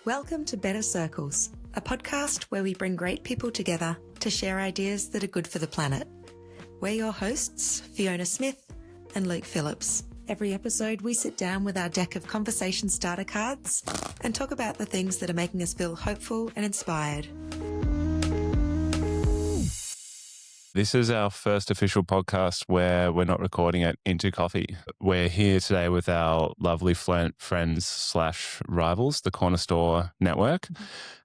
Welcome to Better Circles, a podcast where we bring great people together to share ideas that are good for the planet. We're your hosts, Fiona Smith and Luke Phillips. Every episode, we sit down with our deck of conversation starter cards and talk about the things that are making us feel hopeful and inspired. This is our first official podcast where we're not recording it into coffee. We're here today with our lovely friends / rivals, the Corner Store Network,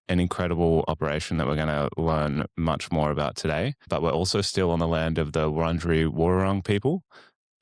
an incredible operation that we're going to learn much more about today. But we're also still on the land of the Wurundjeri Wurrung people,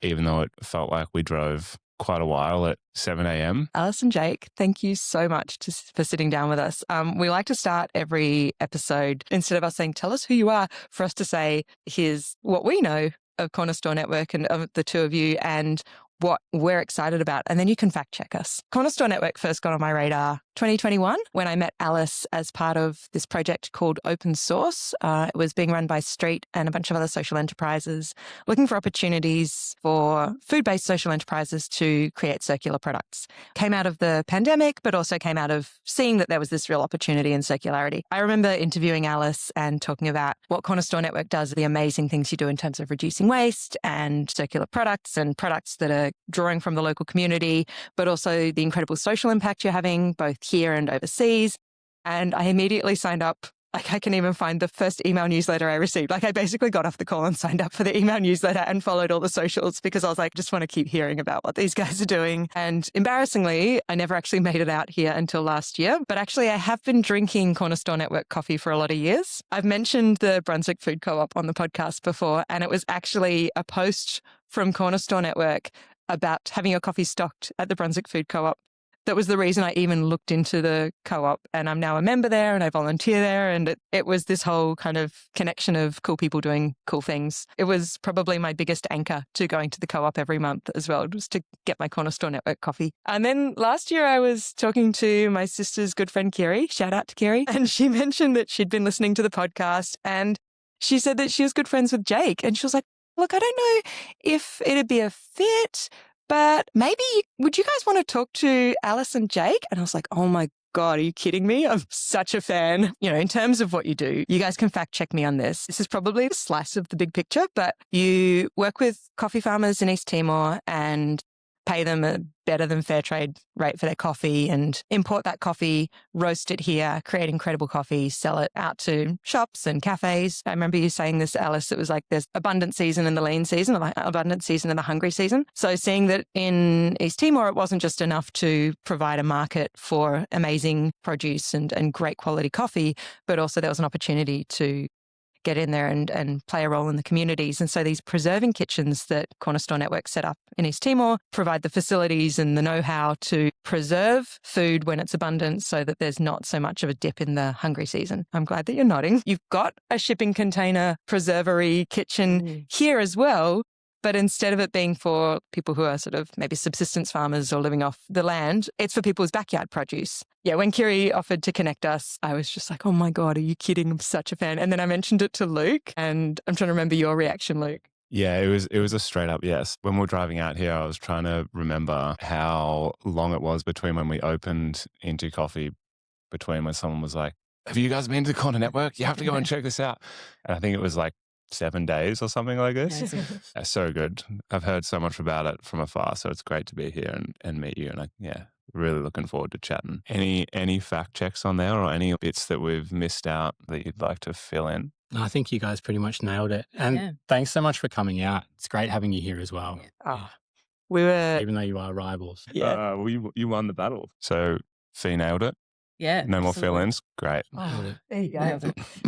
even though it felt like we drove quite a while at 7 a.m. Alice and Jake, thank you so much for sitting down with us. We like to start every episode, instead of us saying, tell us who you are, for us to say, here's what we know of Corner Store Network and of the two of you and what we're excited about. And then you can fact check us. Corner Store Network first got on my radar 2021 when I met Alice as part of this project called Open Source. It was being run by Street and a bunch of other social enterprises looking for opportunities for food-based social enterprises to create circular products. Came out of the pandemic, but also came out of seeing that there was this real opportunity in circularity. I remember interviewing Alice and talking about what Corner Store Network does, the amazing things you do in terms of reducing waste and circular products and products that are drawing from the local community, but also the incredible social impact you're having both here and overseas. And I immediately signed up. Like, I can even find the first email newsletter I received. Like, I basically got off the call and signed up for the email newsletter and followed all the socials because I was like, just want to keep hearing about what these guys are doing. And embarrassingly, I never actually made it out here until last year. But actually, I have been drinking Corner Store Network coffee for a lot of years. I've mentioned the Brunswick Food Co-op on the podcast before, and it was actually a post from Corner Store Network about having your coffee stocked at the Brunswick Food Co-op. That was the reason I even looked into the co-op, and I'm now a member there and I volunteer there. And it was this whole kind of connection of cool people doing cool things. It was probably my biggest anchor to going to the co-op every month as well, just to get my Corner Store Network coffee. And then last year I was talking to my sister's good friend, Kiri, shout out to Kiri, and she mentioned that she'd been listening to the podcast and she said that she was good friends with Jake. And she was like, look, I don't know if it'd be a fit, but maybe would you guys want to talk to Alice and Jake? And I was like, oh my God, are you kidding me? I'm such a fan. You know, in terms of what you do, you guys can fact check me on this. This is probably a slice of the big picture, but you work with coffee farmers in East Timor and pay them a better than fair trade rate for their coffee and import that coffee, roast it here, create incredible coffee, sell it out to shops and cafes. I remember you saying this, Alice, it was like there's abundant season and the lean season, or abundant season and the hungry season. So seeing that in East Timor, it wasn't just enough to provide a market for amazing produce and great quality coffee, but also there was an opportunity to get in there and play a role in the communities. And so these preserving kitchens that Corner Store Network set up in East Timor provide the facilities and the know-how to preserve food when it's abundant so that there's not so much of a dip in the hungry season. I'm glad that you're nodding. You've got a shipping container preservery kitchen here as well, but instead of it being for people who are sort of maybe subsistence farmers or living off the land, it's for people's backyard produce. Yeah, when Kiri offered to connect us, I was just like, oh my God, are you kidding? I'm such a fan. And then I mentioned it to Luke, and I'm trying to remember your reaction, Luke. Yeah, it was a straight up yes. When we were driving out here, I was trying to remember how long it was between when we opened into coffee, between when someone was like, have you guys been to the Corner Network? You have to go and check this out. And I think it was like 7 days or something like this. So good. I've heard so much about it from afar, so it's great to be here and meet you. And really looking forward to chatting. Any fact checks on there or any bits that we've missed out that you'd like to fill in? I think you guys pretty much nailed it. And thanks so much for coming out. It's great having you here as well. We were... Even though you are rivals. Yeah. You won the battle. So Fee nailed it. Yeah. No more fill-ins. Great. Oh, there you go.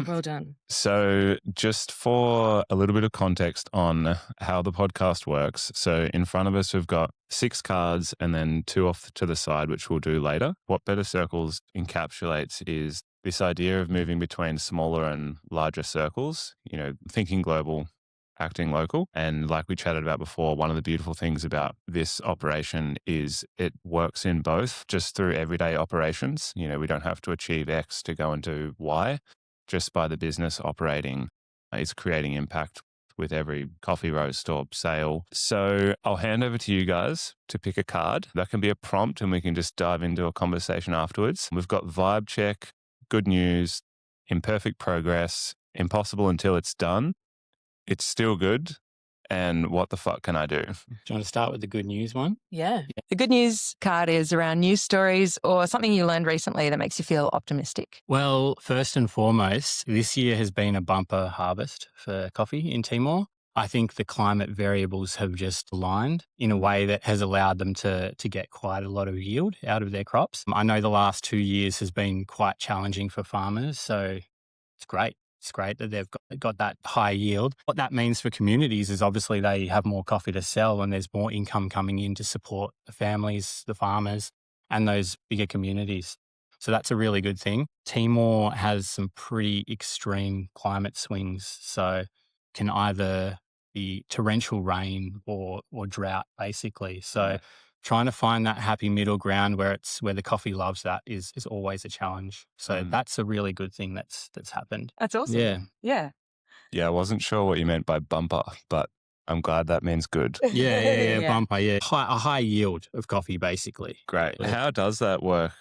Well done. So just for a little bit of context on how the podcast works. So in front of us, we've got 6 cards and then 2 off to the side, which we'll do later. What Better Circles encapsulates is this idea of moving between smaller and larger circles, you know, thinking global, acting local. And like we chatted about before, one of the beautiful things about this operation is it works in both just through everyday operations. You know, we don't have to achieve X to go and do Y. Just by the business operating, it's creating impact with every coffee roast or sale. So I'll hand over to you guys to pick a card. That can be a prompt and we can just dive into a conversation afterwards. We've got vibe check, good news, imperfect progress, impossible until it's done, it's still good, and what the fuck can I do? Do you want to start with the good news one? Yeah. The good news card is around news stories or something you learned recently that makes you feel optimistic. Well, first and foremost, this year has been a bumper harvest for coffee in Timor. I think the climate variables have just aligned in a way that has allowed them to get quite a lot of yield out of their crops. I know the last 2 years has been quite challenging for farmers, so it's great. It's great that they've got that high yield. What that means for communities is obviously they have more coffee to sell and there's more income coming in to support the families, the farmers, and those bigger communities. So that's a really good thing. Timor has some pretty extreme climate swings, so can either be torrential rain or drought, basically. So trying to find that happy middle ground where the coffee loves that is always a challenge. So that's a really good thing that's happened. That's awesome. Yeah. Yeah. Yeah, I wasn't sure what you meant by bumper, but I'm glad that means good. Yeah. Bumper, yeah. A high yield of coffee, basically. Great. How does that work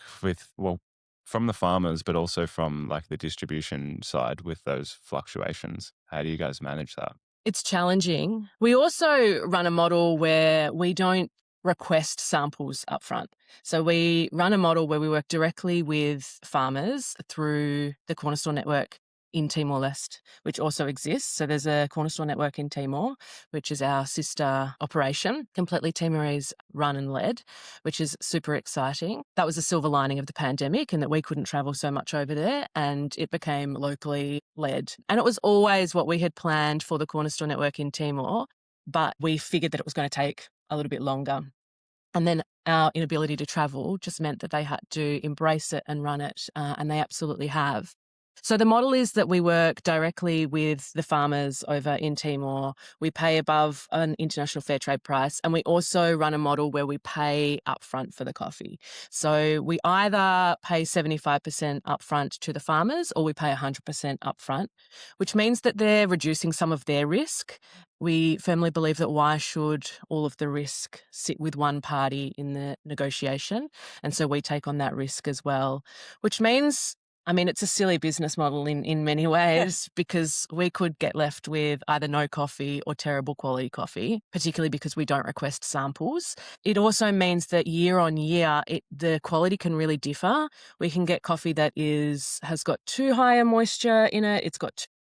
from the farmers, but also from like the distribution side with those fluctuations? How do you guys manage that? It's challenging. We also run a model where we don't request samples up front. So we run a model where we work directly with farmers through the Cornerstone Network in Timor-Leste, which also exists. So there's a Cornerstone Network in Timor, which is our sister operation, completely Timorese run and led, which is super exciting. That was a silver lining of the pandemic, and that we couldn't travel so much over there, and it became locally led. And it was always what we had planned for the Cornerstone Network in Timor, but we figured that it was going to take a little bit longer. And then our inability to travel just meant that they had to embrace it and run it, and they absolutely have. So the model is that we work directly with the farmers over in Timor. We pay above an international fair trade price, and we also run a model where we pay upfront for the coffee. So we either pay 75% upfront to the farmers or we pay 100% upfront, which means that they're reducing some of their risk. We firmly believe that why should all of the risk sit with one party in the negotiation? And so we take on that risk as well, which means, I mean, it's a silly business model in many ways, because we could get left with either no coffee or terrible quality coffee, particularly because we don't request samples. It also means that year on year, the quality can really differ. We can get coffee that has got too high a moisture in it.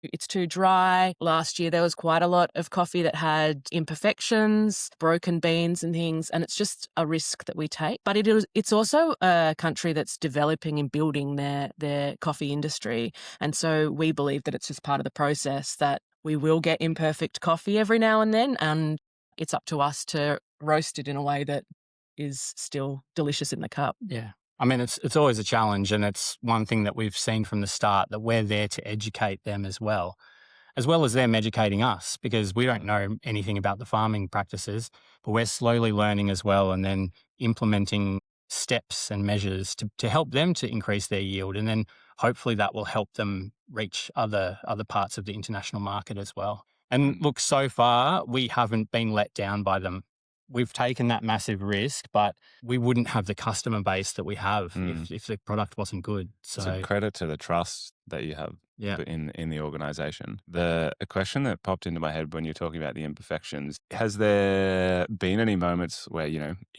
It's too dry. Last year, there was quite a lot of coffee that had imperfections, broken beans and things, and it's just a risk that we take. But it's also a country that's developing and building their coffee industry. And so we believe that it's just part of the process, that we will get imperfect coffee every now and then, and it's up to us to roast it in a way that is still delicious in the cup. Yeah. I mean, it's always a challenge, and it's one thing that we've seen from the start, that we're there to educate them as well as them educating us, because we don't know anything about the farming practices, but we're slowly learning as well, and then implementing steps and measures to help them to increase their yield. And then hopefully that will help them reach other parts of the international market as well. And look, so far, we haven't been let down by them. We've taken that massive risk, but we wouldn't have the customer base that we have if the product wasn't good. So it's a credit to the trust that you have in the organization. A question that popped into my head when you're talking about the imperfections, has there been any moments where,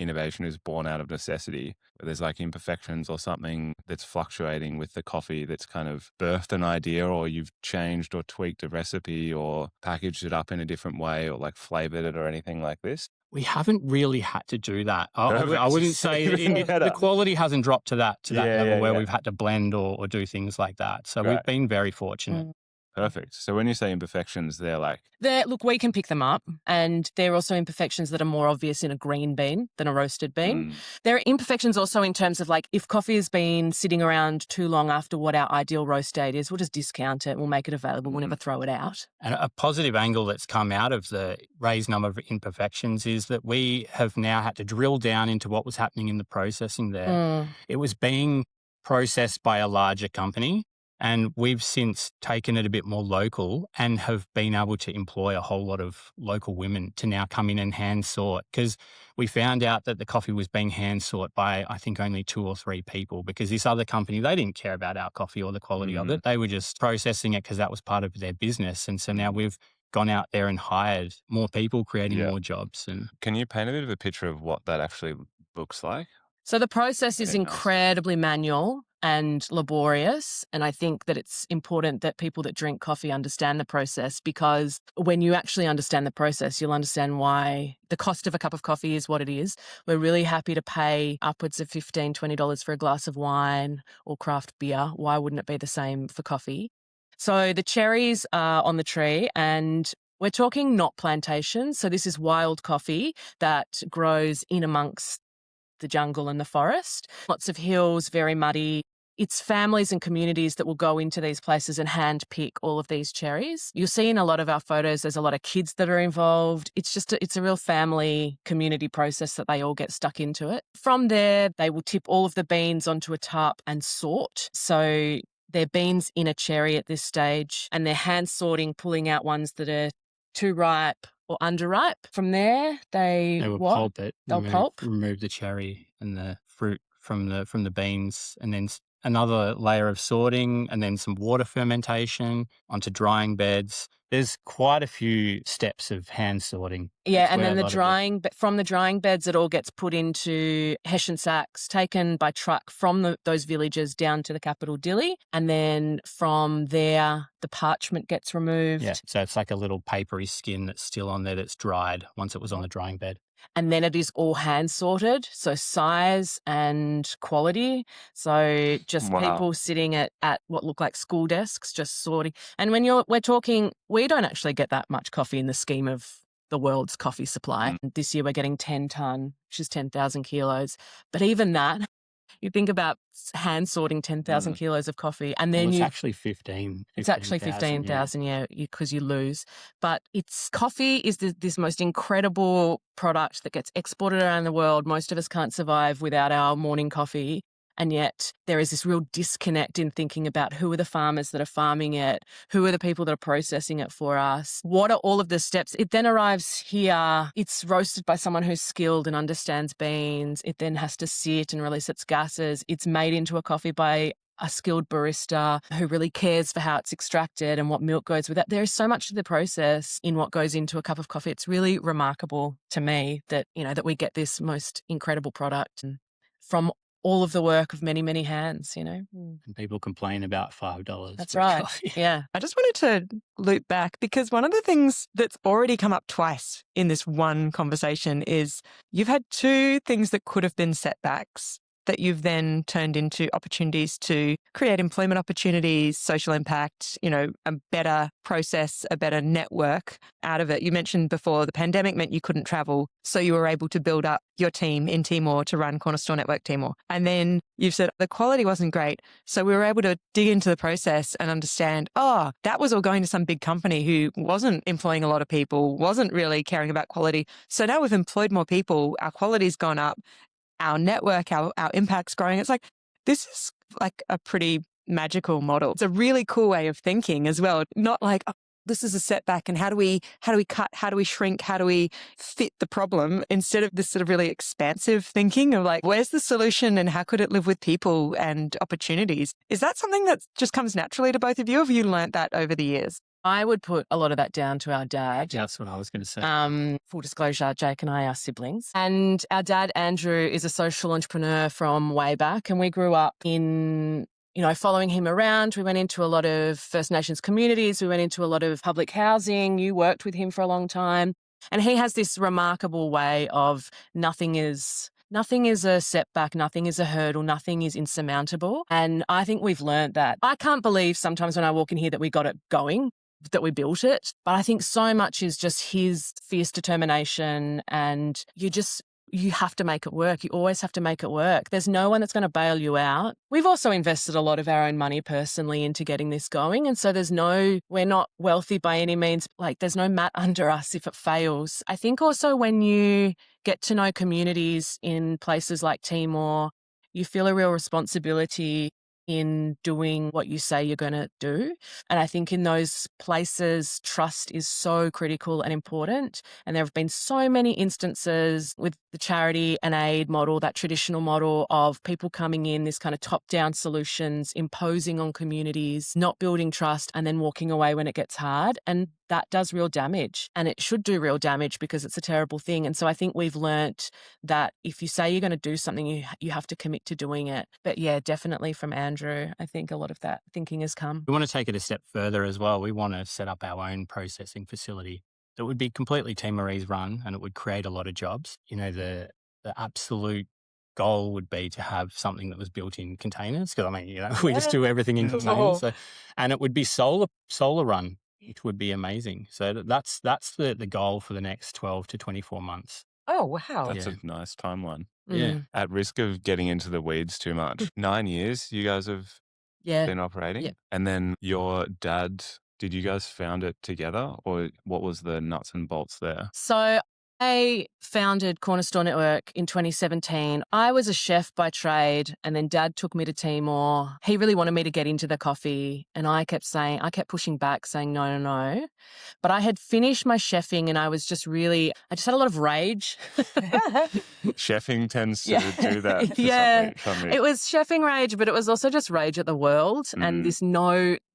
innovation is born out of necessity, where there's like imperfections or something that's fluctuating with the coffee that's kind of birthed an idea, or you've changed or tweaked a recipe or packaged it up in a different way or like flavored it or anything like this? We haven't really had to do that. I wouldn't say the quality hasn't dropped to that level where we've had to blend or do things like that. So we've been very fortunate. Perfect. So when you say imperfections, they're like... Look, we can pick them up, and there are also imperfections that are more obvious in a green bean than a roasted bean. There are imperfections also in terms of like, if coffee has been sitting around too long after what our ideal roast date is, we'll just discount it, we'll make it available, we'll never throw it out. And a positive angle that's come out of the raised number of imperfections is that we have now had to drill down into what was happening in the processing there. It was being processed by a larger company, And we've since taken it a bit more local and have been able to employ a whole lot of local women to now come in and hand sort, because we found out that the coffee was being hand sort by, I think, only 2 or 3 people, because this other company, they didn't care about our coffee or the quality of it. They were just processing it because that was part of their business. And so now we've gone out there and hired more people, creating more jobs. And can you paint a bit of a picture of what that actually looks like? So the process is incredibly manual and laborious. And I think that it's important that people that drink coffee understand the process, because when you actually understand the process, you'll understand why the cost of a cup of coffee is what it is. We're really happy to pay upwards of $15, $20 for a glass of wine or craft beer. Why wouldn't it be the same for coffee? So the cherries are on the tree, and we're talking not plantations. So this is wild coffee that grows in amongst the jungle and the forest. Lots of hills, very muddy. It's families and communities that will go into these places and hand pick all of these cherries. You'll see in a lot of our photos, there's a lot of kids that are involved. It's a real family community process that they all get stuck into it. From there, they will tip all of the beans onto a tarp and sort. So they're beans in a cherry at this stage, and they're hand sorting, pulling out ones that are too ripe or underripe. From there, they will pulp it. They'll pulp. Remove the cherry and the fruit from the beans, and then another layer of sorting, and then some water fermentation onto drying beds. There's quite a few steps of hand sorting. Yeah, and then from the drying beds, it all gets put into Hessian sacks, taken by truck from those villages down to the capital, Dili. And then from there, the parchment gets removed. Yeah, so it's like a little papery skin that's still on there that's dried once it was on the drying bed. And then it is all hand sorted, so size and quality. So just people sitting at what look like school desks, just sorting. And when we're talking, we don't actually get that much coffee in the scheme of the world's coffee supply. This year we're getting 10 tonne, which is 10,000 kilos. But even that, you think about hand sorting 10,000 kilos of coffee, and then it's actually 15. It's actually 15,000, yeah, because you lose. But coffee is this most incredible product that gets exported around the world. Most of us can't survive without our morning coffee. And yet there is this real disconnect in thinking about who are the farmers that are farming it, who are the people that are processing it for us, what are all of the steps. It then arrives here, it's roasted by someone who's skilled and understands beans. It then has to sit and release its gases. It's made into a coffee by a skilled barista who really cares for how it's extracted and what milk goes with it. There is so much of the process in what goes into a cup of coffee. It's really remarkable to me that, that we get this most incredible product from all of the work of many, many hands, And people complain about $5. That's right. Coffee. Yeah. I just wanted to loop back, because one of the things that's already come up twice in this one conversation is you've had 2 things that could have been setbacks that you've then turned into opportunities to create employment opportunities, social impact, a better process, a better network out of it. You mentioned before the pandemic meant you couldn't travel, so you were able to build up your team in Timor to run Corner Store Network Timor. And then you've said the quality wasn't great, so we were able to dig into the process and understand, that was all going to some big company who wasn't employing a lot of people, wasn't really caring about quality. So now we've employed more people, our quality's gone up, our network, our impact's growing. It's like, this is like a pretty magical model. It's a really cool way of thinking as well. Not like, this is a setback and how do we cut, how do we shrink, how do we fit the problem, instead of this sort of really expansive thinking of like, where's the solution and how could it live with people and opportunities? Is that something that just comes naturally to both of you, or have you learnt that over the years? I would put a lot of that down to our dad. Yeah, that's what I was going to say. Full disclosure, Jake and I are siblings. And our dad, Andrew, is a social entrepreneur from way back. And we grew up in, following him around. We went into a lot of First Nations communities. We went into a lot of public housing. You worked with him for a long time. And he has this remarkable way of nothing is a setback, nothing is a hurdle, nothing is insurmountable. And I think we've learned that. I can't believe sometimes when I walk in here that we got it going, that we built it. But I think so much is just his fierce determination, and you have to make it work. You always have to make it work. There's no one that's going to bail you out. We've also invested a lot of our own money personally into getting this going. And so we're not wealthy by any means. Like, there's no mat under us if it fails. I think also when you get to know communities in places like Timor, you feel a real responsibility in doing what you say you're going to do. And I think in those places, trust is so critical and important. And there have been so many instances with the charity and aid model, that traditional model of people coming in, this kind of top-down solutions, imposing on communities, not building trust, and then walking away when it gets hard. And that does real damage, and it should do real damage because it's a terrible thing. And so I think we've learnt that if you say you're going to do something, you have to commit to doing it. But yeah, definitely from Andrew, I think a lot of that thinking has come. We want to take it a step further as well. We want to set up our own processing facility that would be completely Timorese run, and it would create a lot of jobs. You know, the absolute goal would be to have something that was built in containers, because I mean, you know, we just do everything in containers. So, and it would be solar run, which would be amazing. So that's the goal for the next 12 to 24 months. Oh, wow. That's a nice timeline. Yeah. At risk of getting into the weeds too much, 9 years you guys have been operating. Yeah. And then your dad, did you guys found it together, or what was the nuts and bolts there? So I founded Corner Store Network in 2017. I was a chef by trade, and then Dad took me to Timor. He really wanted me to get into the coffee, and I kept pushing back, saying no. But I had finished my chefing, and I just had a lot of rage. Chefing tends to do that. For some reason. It was chefing rage, but it was also just rage at the world and this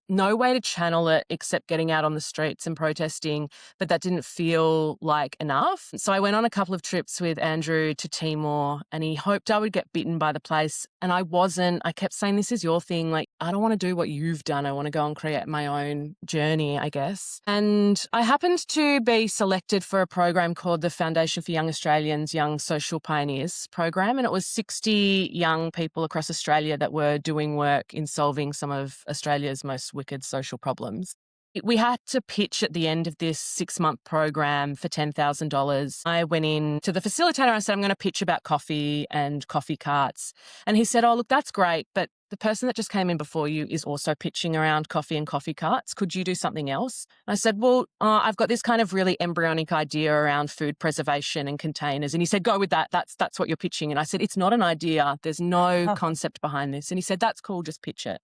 no way to channel it except getting out on the streets and protesting, but that didn't feel like enough. So I went on a couple of trips with Andrew to Timor, and he hoped I would get bitten by the place, and I wasn't. I kept saying, this is your thing. Like, I don't want to do what you've done. I want to go and create my own journey, I guess. And I happened to be selected for a program called the Foundation for Young Australians, Young Social Pioneers program, and it was 60 young people across Australia that were doing work in solving some of Australia's most wicked social problems. We had to pitch at the end of this 6-month program for $10,000. I went in to the facilitator and I said, I'm going to pitch about coffee and coffee carts. And he said, oh, look, that's great, but the person that just came in before you is also pitching around coffee and coffee carts. Could you do something else? And I said, well, I've got this kind of really embryonic idea around food preservation and containers. And he said, go with that. That's what you're pitching. And I said, it's not an idea. There's no concept behind this. And he said, that's cool. Just pitch it.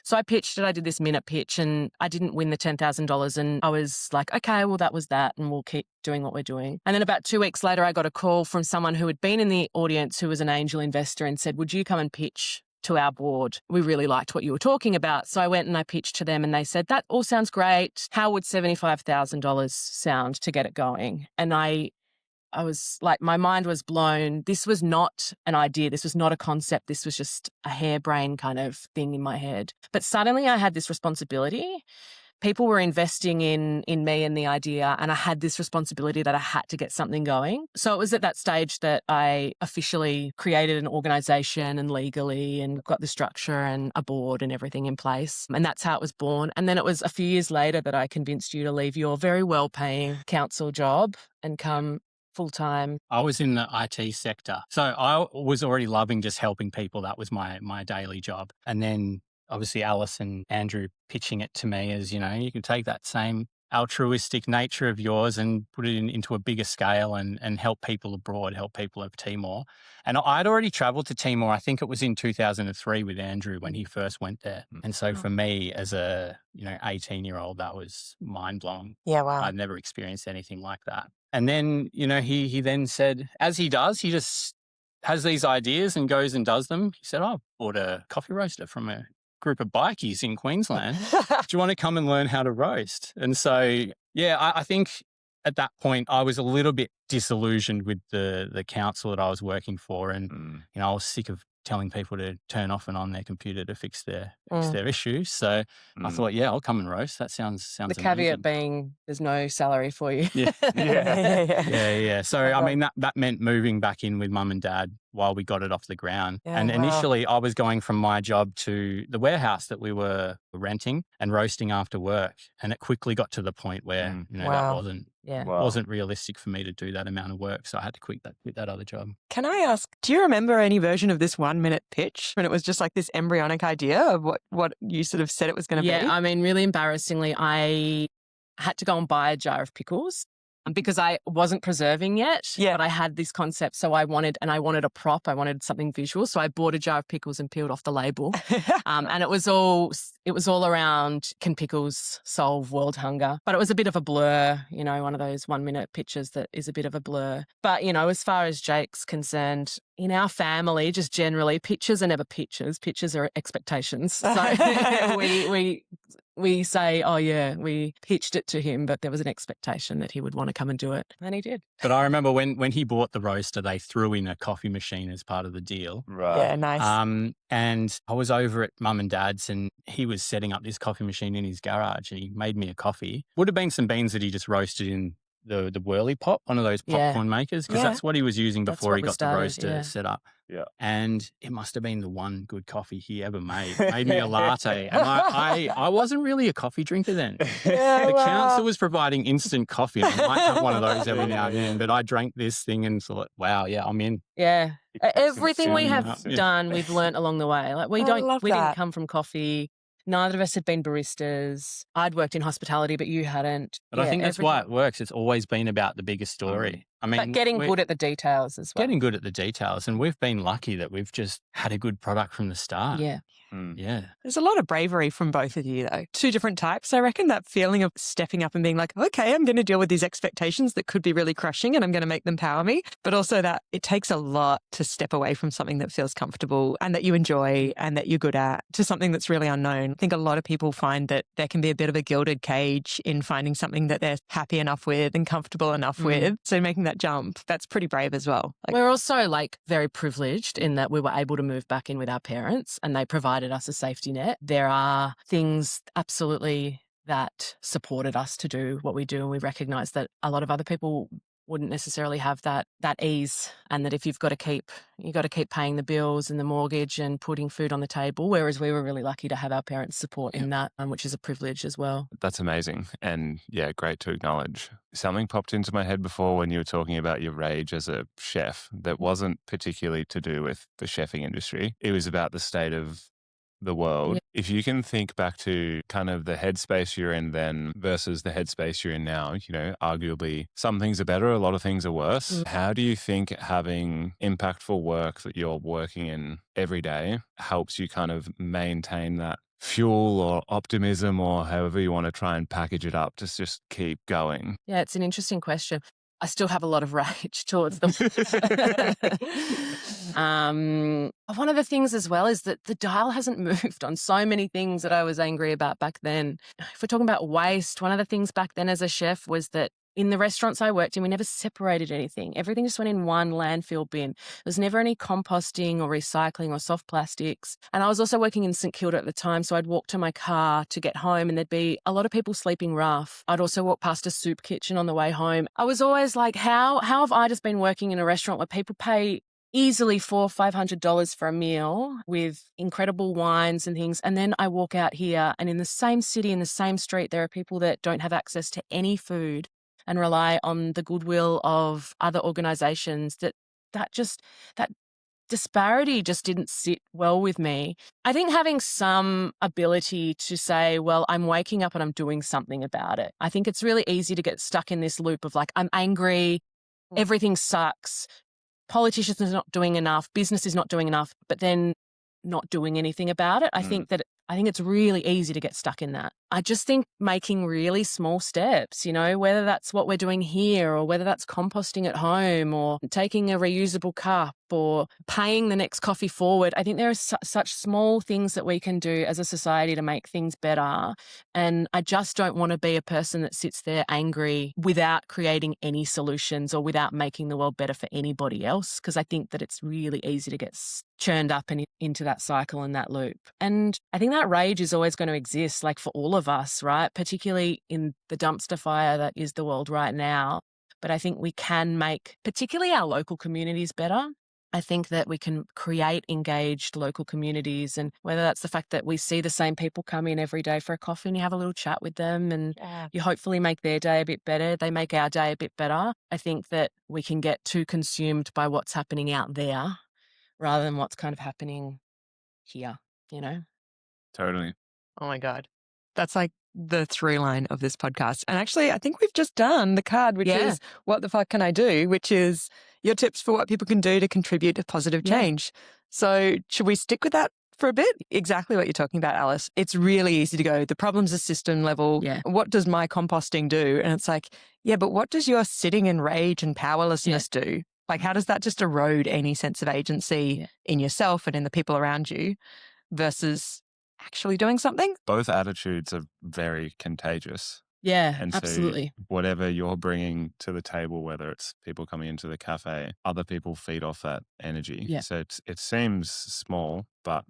So I pitched it. I did this minute pitch and I didn't win the $10,000. And I was like, okay, well, that was that. And we'll keep doing what we're doing. And then about 2 weeks later, I got a call from someone who had been in the audience who was an angel investor and said, would you come and pitch to our board? We really liked what you were talking about. So I went and I pitched to them and they said, that all sounds great. How would $75,000 sound to get it going? And I was like, my mind was blown. This was not an idea. This was not a concept. This was just a harebrained kind of thing in my head. But suddenly I had this responsibility. People were investing in me and the idea, and I had this responsibility that I had to get something going. So it was at that stage that I officially created an organisation and legally and got the structure and a board and everything in place. And that's how it was born. And then it was a few years later that I convinced you to leave your very well-paying council job and come full-time. I was in the IT sector. So I was already loving just helping people. That was my daily job. And then obviously Alice and Andrew pitching it to me as, you know, you can take that same altruistic nature of yours and put it into a bigger scale and help people abroad, help people of Timor. And I'd already travelled to Timor. I think it was in 2003 with Andrew when he first went there. And so for me as a, 18-year-old, that was mind-blowing. Yeah, wow. I'd never experienced anything like that. And then, he then said, as he does, he just has these ideas and goes and does them. He said, I bought a coffee roaster from a group of bikies in Queensland. Do you want to come and learn how to roast? And so, I think at that point I was a little bit disillusioned with the council that I was working for. And, I was sick of telling people to turn off and on their computer to fix their issues. So I thought, I'll come and roast. That sounds the caveat amazing. Being there's no salary for you. Yeah. So, I mean, that meant moving back in with mum and dad while we got it off the ground. Yeah, and wow. initially I was going from my job to the warehouse that we were renting and roasting after work. And it quickly got to the point where, Wow. that wasn't realistic for me to do that amount of work. So I had to quit that other job. Can I ask, do you remember any version of this 1 minute pitch when it was just like this embryonic idea of what you sort of said it was going to be? Yeah, I mean, really embarrassingly, I had to go and buy a jar of pickles. because I wasn't preserving yet, Yeah. but I had this concept. So I wanted a prop. I wanted something visual. So I bought a jar of pickles and peeled off the label. And it was all around, can pickles solve world hunger? But it was a bit of a blur, one of those 1 minute pictures that is a bit of a blur. But, as far as Jake's concerned, in our family, just generally, pictures are never pictures. Pictures are expectations. So we say, oh yeah, we pitched it to him, but there was an expectation that he would want to come and do it. And he did. But I remember when he bought the roaster, they threw in a coffee machine as part of the deal. Right. Yeah, nice. And I was over at Mum and Dad's and he was setting up this coffee machine in his garage and he made me a coffee. Would have been some beans that he just roasted in the whirly pop, one of those popcorn makers, because that's what he was using before he got the roaster set up. Yeah. And it must have been the one good coffee he ever made. Made me a latte. And I wasn't really a coffee drinker then. The council was providing instant coffee. I might have one of those every now and then, but I drank this thing and thought, wow, yeah, I'm in. Yeah. Everything we have done, we've learnt along the way. Like we didn't come from coffee. Neither of us had been baristas. I'd worked in hospitality, but you hadn't. But I think that's why it works. It's always been about the bigger story. I mean, but getting good at the details as well. Getting good at the details. And we've been lucky that we've just had a good product from the start. Yeah. Yeah. There's a lot of bravery from both of you, though. Two different types. I reckon that feeling of stepping up and being like, okay, I'm going to deal with these expectations that could be really crushing and I'm going to make them power me. But also that it takes a lot to step away from something that feels comfortable and that you enjoy and that you're good at to something that's really unknown. I think a lot of people find that there can be a bit of a gilded cage in finding something that they're happy enough with and comfortable enough with. So making that jump, that's pretty brave as well. We're also very privileged in that we were able to move back in with our parents and they provided us a safety net. There are things absolutely that supported us to do what we do, and we recognise that a lot of other people wouldn't necessarily have that ease, and that if you've got to keep paying the bills and the mortgage and putting food on the table, whereas we were really lucky to have our parents' support in that, which is a privilege as well. That's amazing. And yeah, great to acknowledge. Something popped into my head before when you were talking about your rage as a chef that wasn't particularly to do with the chefing industry. It was about the state of the world. Yeah. If you can think back to kind of the headspace you're in then versus the headspace you're in now, arguably some things are better, a lot of things are worse. How do you think having impactful work that you're working in every day helps you kind of maintain that fuel or optimism or however you want to try and package it up to just keep going? Yeah, it's an interesting question. I still have a lot of rage towards them. One of the things as well is that the dial hasn't moved on so many things that I was angry about back then. If we're talking about waste, one of the things back then as a chef was that in the restaurants I worked in, we never separated anything. Everything just went in one landfill bin. There was never any composting or recycling or soft plastics. And I was also working in St Kilda at the time, so I'd walk to my car to get home and there'd be a lot of people sleeping rough. I'd also walk past a soup kitchen on the way home. I was always like, how have I just been working in a restaurant where people pay easily $400-500 for a meal with incredible wines and things, and then I walk out here and in the same city, in the same street, there are people that don't have access to any food and rely on the goodwill of other organisations, that disparity just didn't sit well with me. I think having some ability to say, well, I'm waking up and I'm doing something about it. I think it's really easy to get stuck in this loop of I'm angry, everything sucks, politicians are not doing enough, business is not doing enough, but then not doing anything about it. I think it's really easy to get stuck in that. I just think making really small steps, whether that's what we're doing here or whether that's composting at home or taking a reusable cup or paying the next coffee forward. I think there are such small things that we can do as a society to make things better. And I just don't want to be a person that sits there angry without creating any solutions or without making the world better for anybody else, because I think that it's really easy to get churned up and into that cycle and that loop. And I think that rage is always going to exist, for all of us, right? Particularly in the dumpster fire that is the world right now. But I think we can make particularly our local communities better. I think that we can create engaged local communities, and whether that's the fact that we see the same people come in every day for a coffee and you have a little chat with them and you hopefully make their day a bit better, they make our day a bit better. I think that we can get too consumed by what's happening out there rather than what's kind of happening here, Totally. Oh my God. That's the through line of this podcast. And actually, I think we've just done the card, which is what the fuck can I do, which is your tips for what people can do to contribute to positive change. So should we stick with that for a bit? Exactly what you're talking about, Alice. It's really easy to go, the problem's a system level. Yeah. What does my composting do? And it's like, yeah, but what does your sitting in rage and powerlessness do? Like, how does that just erode any sense of agency in yourself and in the people around you versus actually doing something? Both attitudes are very contagious. Yeah, And absolutely. so whatever you're bringing to the table, whether it's people coming into the cafe, other people feed off that energy. Yeah. So it seems small, but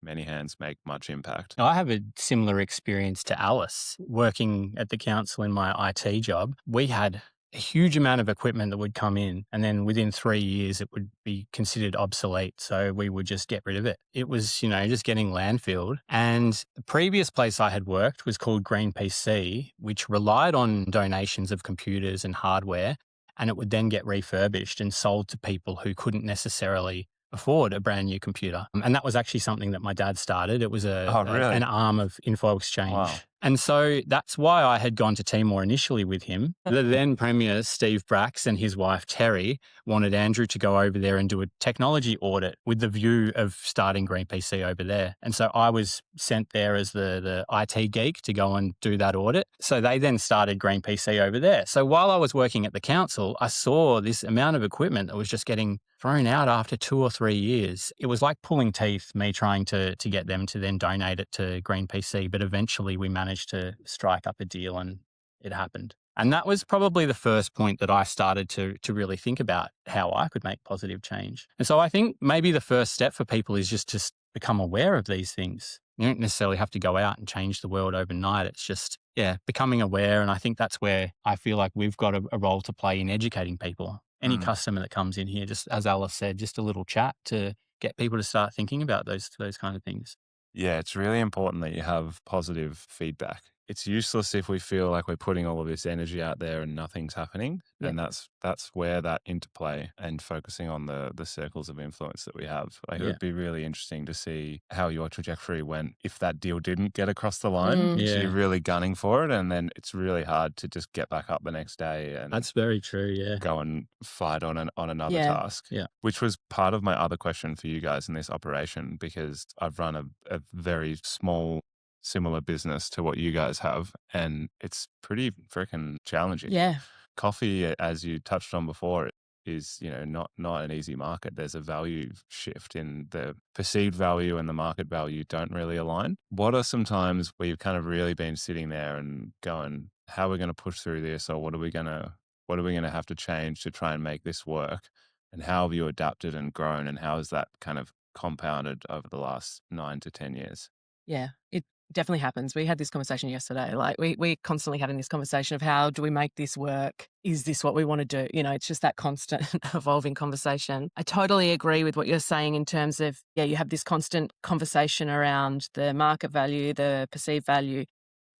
many hands make much impact. I have a similar experience to Alice. Working at the council in my IT job, we had a huge amount of equipment that would come in, and then within 3 years it would be considered obsolete. So we would just get rid of it. It was, just getting landfilled. And the previous place I had worked was called Green PC, which relied on donations of computers and hardware, and it would then get refurbished and sold to people who couldn't necessarily afford a brand new computer. And that was actually something that my dad started. It was an arm of Info Exchange. Wow. And so that's why I had gone to Timor initially with him. The then Premier, Steve Bracks, and his wife, Terry, wanted Andrew to go over there and do a technology audit with the view of starting Green PC over there. And so I was sent there as the IT geek to go and do that audit. So they then started Green PC over there. So while I was working at the council, I saw this amount of equipment that was just getting thrown out after 2 or 3 years. It was like pulling teeth, me trying to get them to then donate it to Green PC. But eventually we managed to strike up a deal and it happened. And that was probably the first point that I started to really think about how I could make positive change. And so I think maybe the first step for people is just to become aware of these things. You don't necessarily have to go out and change the world overnight. It's just, becoming aware. And I think that's where I feel like we've got a role to play in educating people. Any customer that comes in here, just as Alice said, just a little chat to get people to start thinking about those kind of things. Yeah, it's really important that you have positive feedback. It's useless if we feel like we're putting all of this energy out there and nothing's happening. Yeah. And that's where that interplay and focusing on the circles of influence that we have. Like it would be really interesting to see how your trajectory went if that deal didn't get across the line. So you're really gunning for it, and then it's really hard to just get back up the next day and That's very true, yeah. go and fight on another Yeah. task. Yeah. Which was part of my other question for you guys in this operation, because I've run a very small similar business to what you guys have, and it's pretty freaking challenging. Yeah. Coffee, as you touched on before, is not an easy market. There's a value shift in the perceived value and the market value don't really align. What are some times where you've kind of really been sitting there and going, how are we going to push through this, or what are we going to have to change to try and make this work? And how have you adapted and grown, and how has that kind of compounded over the last 9 to 10 years? Yeah, it definitely happens. We had this conversation yesterday. Like we're constantly having this conversation of how do we make this work? Is this what we want to do? It's just that constant evolving conversation. I totally agree with what you're saying in terms of, you have this constant conversation around the market value, the perceived value.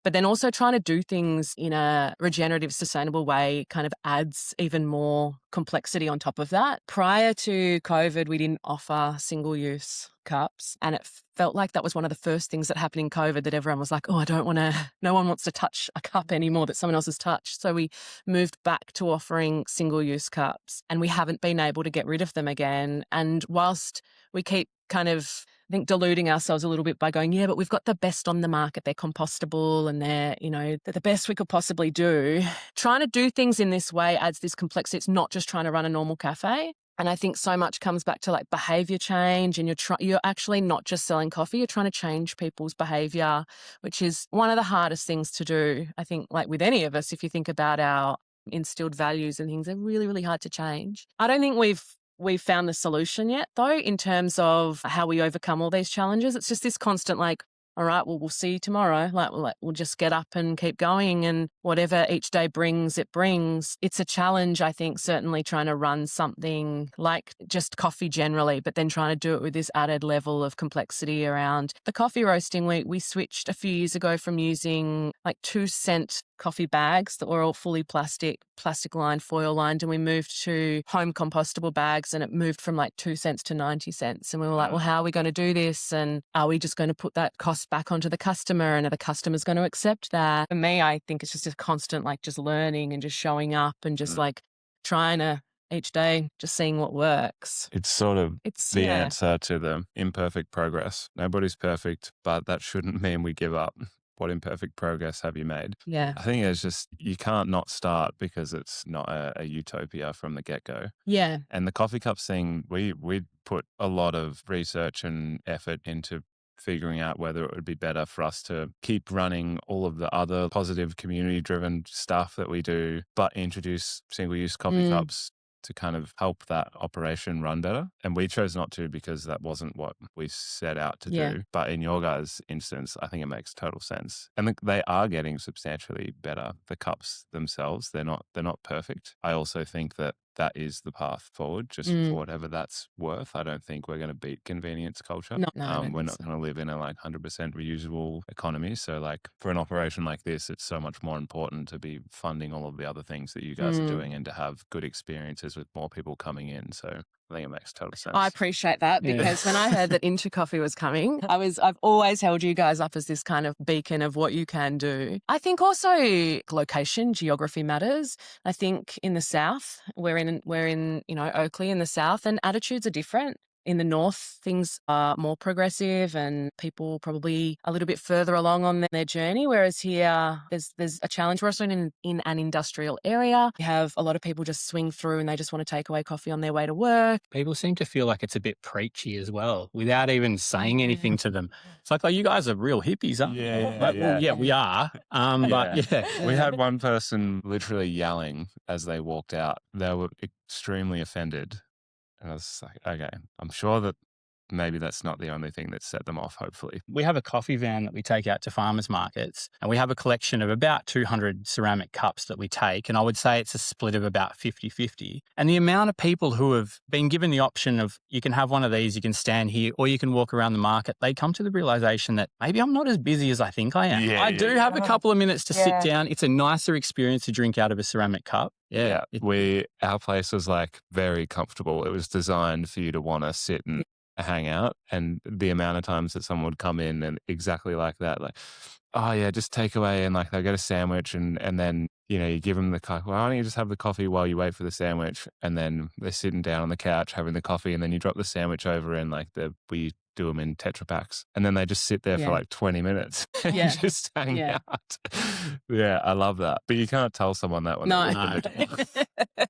But then also trying to do things in a regenerative, sustainable way kind of adds even more complexity on top of that. Prior to COVID, we didn't offer single-use cups, and it felt like that was one of the first things that happened in COVID, that everyone was like, oh, no one wants to touch a cup anymore that someone else has touched. So we moved back to offering single-use cups, and we haven't been able to get rid of them again. And whilst we keep kind of, I think, deluding ourselves a little bit by going, but we've got the best on the market. They're compostable and they're the best we could possibly do. Trying to do things in this way adds this complexity. It's not just trying to run a normal cafe. And I think so much comes back to like behavior change, and you're actually not just selling coffee, you're trying to change people's behavior, which is one of the hardest things to do. I think, like with any of us, if you think about our instilled values and things, they're really, really hard to change. I don't think we've found the solution yet, though, in terms of how we overcome all these challenges. It's just this constant like, all right, well, we'll see you tomorrow. We'll just get up and keep going, and whatever each day brings, it brings. It's a challenge, I think, certainly trying to run something like just coffee generally, but then trying to do it with this added level of complexity around the coffee roasting. We switched a few years ago from using like 2-cent coffee bags that were all fully plastic lined, foil lined, and we moved to home compostable bags, and it moved from like 2 cents to 90 cents. And we were like, well, how are we going to do this? And are we just going to put that cost pass back onto the customer, and are the customers going to accept that? For me, I think it's just a constant, like, just learning and just showing up and just like trying to each day, just seeing what works. It's sort of the Yeah. answer to the imperfect progress. Nobody's perfect, but that shouldn't mean we give up. What imperfect progress have you made? Yeah. I think it's just, you can't not start because it's not a utopia from the get-go. Yeah. And the coffee cups thing, we put a lot of research and effort into figuring out whether it would be better for us to keep running all of the other positive community-driven stuff that we do, but introduce single-use coffee cups to kind of help that operation run better. And we chose not to because that wasn't what we set out to do. But in your guys' instance, I think it makes total sense. And they are getting substantially better. The cups themselves, they're not perfect. I also think that is the path forward, just for whatever that's worth. I don't think we're going to beat convenience culture. No, I don't we're think not so. going to live in a 100% reusable economy. So like for an operation like this, it's so much more important to be funding all of the other things that you guys are doing and to have good experiences with more people coming in. So I think it makes total sense. I appreciate that, because when I heard that Into Coffee was coming, I've always held you guys up as this kind of beacon of what you can do. I think also location, geography matters. I think in the South, we're in Oakleigh in the South, and attitudes are different. In the North, things are more progressive and people probably a little bit further along on their journey, whereas here there's a challenge. We're also in an industrial area. You have a lot of people just swing through and they just want to take away coffee on their way to work. People seem to feel like it's a bit preachy as well, without even saying anything to them. It's like, oh, you guys are real hippies, aren't you? Well, we are. But we had one person literally yelling as they walked out. They were extremely offended. And I was like, okay, I'm sure that maybe that's not the only thing that set them off, hopefully. We have a coffee van that we take out to farmers markets, and we have a collection of about 200 ceramic cups that we take. And I would say it's a split of about 50-50. And the amount of people who have been given the option of, you can have one of these, you can stand here, or you can walk around the market, they come to the realization that maybe I'm not as busy as I think I am. I do have a couple of minutes to sit down. It's a nicer experience to drink out of a ceramic cup. Our place was like very comfortable. It was designed for you to want to sit and hang out. And the amount of times that someone would come in and exactly like that, like, oh yeah, just take away, and like they'll get a sandwich, and then you give them the coffee. Why don't you just have the coffee while you wait for the sandwich? And then they're sitting down on the couch having the coffee, and then you drop the sandwich over, and like we do them in Tetra Packs, and then they just sit there for like 20 minutes and just hang out. I love that. But you can't tell someone that one. No.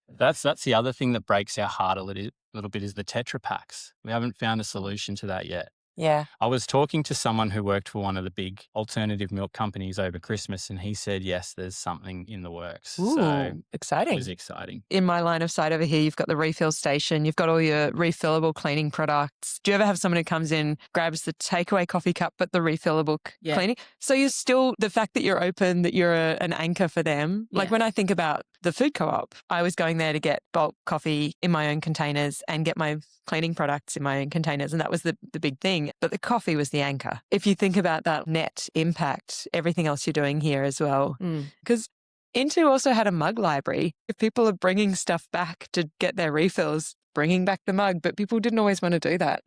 That's the other thing that breaks our heart a little bit is the Tetra Packs. We haven't found a solution to that yet. Yeah. I was talking to someone who worked for one of the big alternative milk companies over Christmas, and he said, yes, there's something in the works. Ooh, so exciting. It was exciting. In my line of sight over here, you've got the refill station, you've got all your refillable cleaning products. Do you ever have someone who comes in, grabs the takeaway coffee cup, but the refillable cleaning? So you're still, the fact that you're open, that you're an anchor for them. Like when I think about the food co-op, I was going there to get bulk coffee in my own containers and get my cleaning products in my own containers. And that was the big thing. But the coffee was the anchor. If you think about that net impact, everything else you're doing here as well. Because Into also had a mug library. If people are bringing stuff back to get their refills, bringing back the mug, but people didn't always want to do that.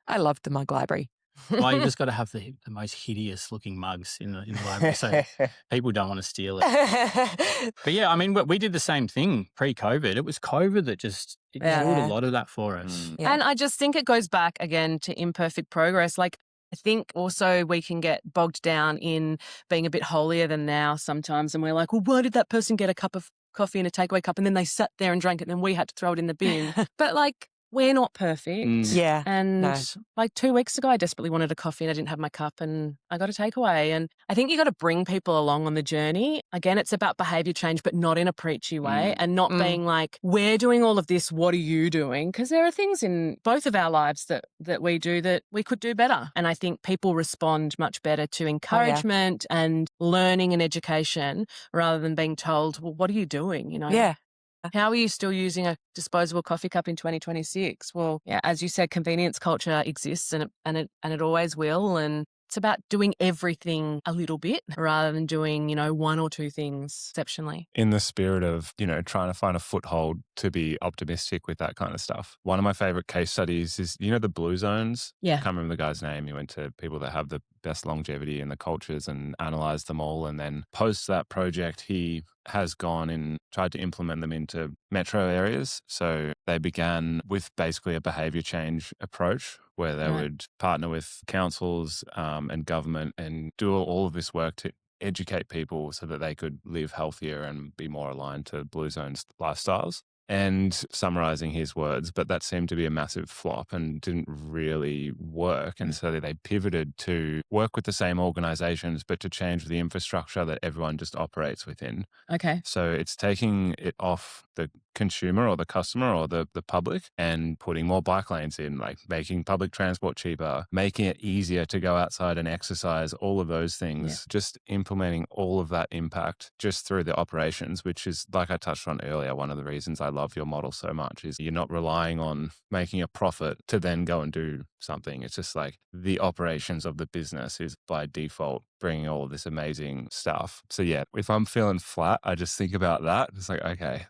I loved the mug library. Well, you've just got to have the most hideous looking mugs in the library, so people don't want to steal it. But yeah, I mean, we did the same thing pre-COVID. It was COVID that just killed a lot of that for us. And I just think it goes back again to imperfect progress. Like, I think also we can get bogged down in being a bit holier than thou sometimes, and we're like, well, why did that person get a cup of coffee in a takeaway cup and then they sat there and drank it and then we had to throw it in the bin? But like, we're not perfect. Yeah. And like 2 weeks ago, I desperately wanted a coffee and I didn't have my cup and I got a takeaway. And I think you got to bring people along on the journey. Again, it's about behavior change, but not in a preachy way and not being like, we're doing all of this, what are you doing? Because there are things in both of our lives that we do that we could do better. And I think people respond much better to encouragement and learning and education rather than being told, well, what are you doing? Yeah. How are you still using a disposable coffee cup in 2026? Well, as you said, convenience culture exists and it always will. And It's about doing everything a little bit rather than doing, one or two things exceptionally. In the spirit of, trying to find a foothold to be optimistic with that kind of stuff. One of my favorite case studies is, the blue zones. Yeah. I can't remember the guy's name. He went to people that have the best longevity in the cultures and analyzed them all. And then post that project, he has gone and tried to implement them into metro areas. So they began with basically a behavior change approach where they would partner with councils and government and do all of this work to educate people so that they could live healthier and be more aligned to Blue Zone's lifestyles. And summarizing his words, but that seemed to be a massive flop and didn't really work. And so they pivoted to work with the same organizations, but to change the infrastructure that everyone just operates within. Okay. So it's taking it off the consumer or the customer or the public and putting more bike lanes in, like making public transport cheaper, making it easier to go outside and exercise, all of those things, just implementing all of that impact just through the operations, which is, like I touched on earlier, one of the reasons I love your model so much is you're not relying on making a profit to then go and do something. It's just like the operations of the business is by default bringing all of this amazing stuff. So yeah, if I'm feeling flat, I just think about that. It's like, okay,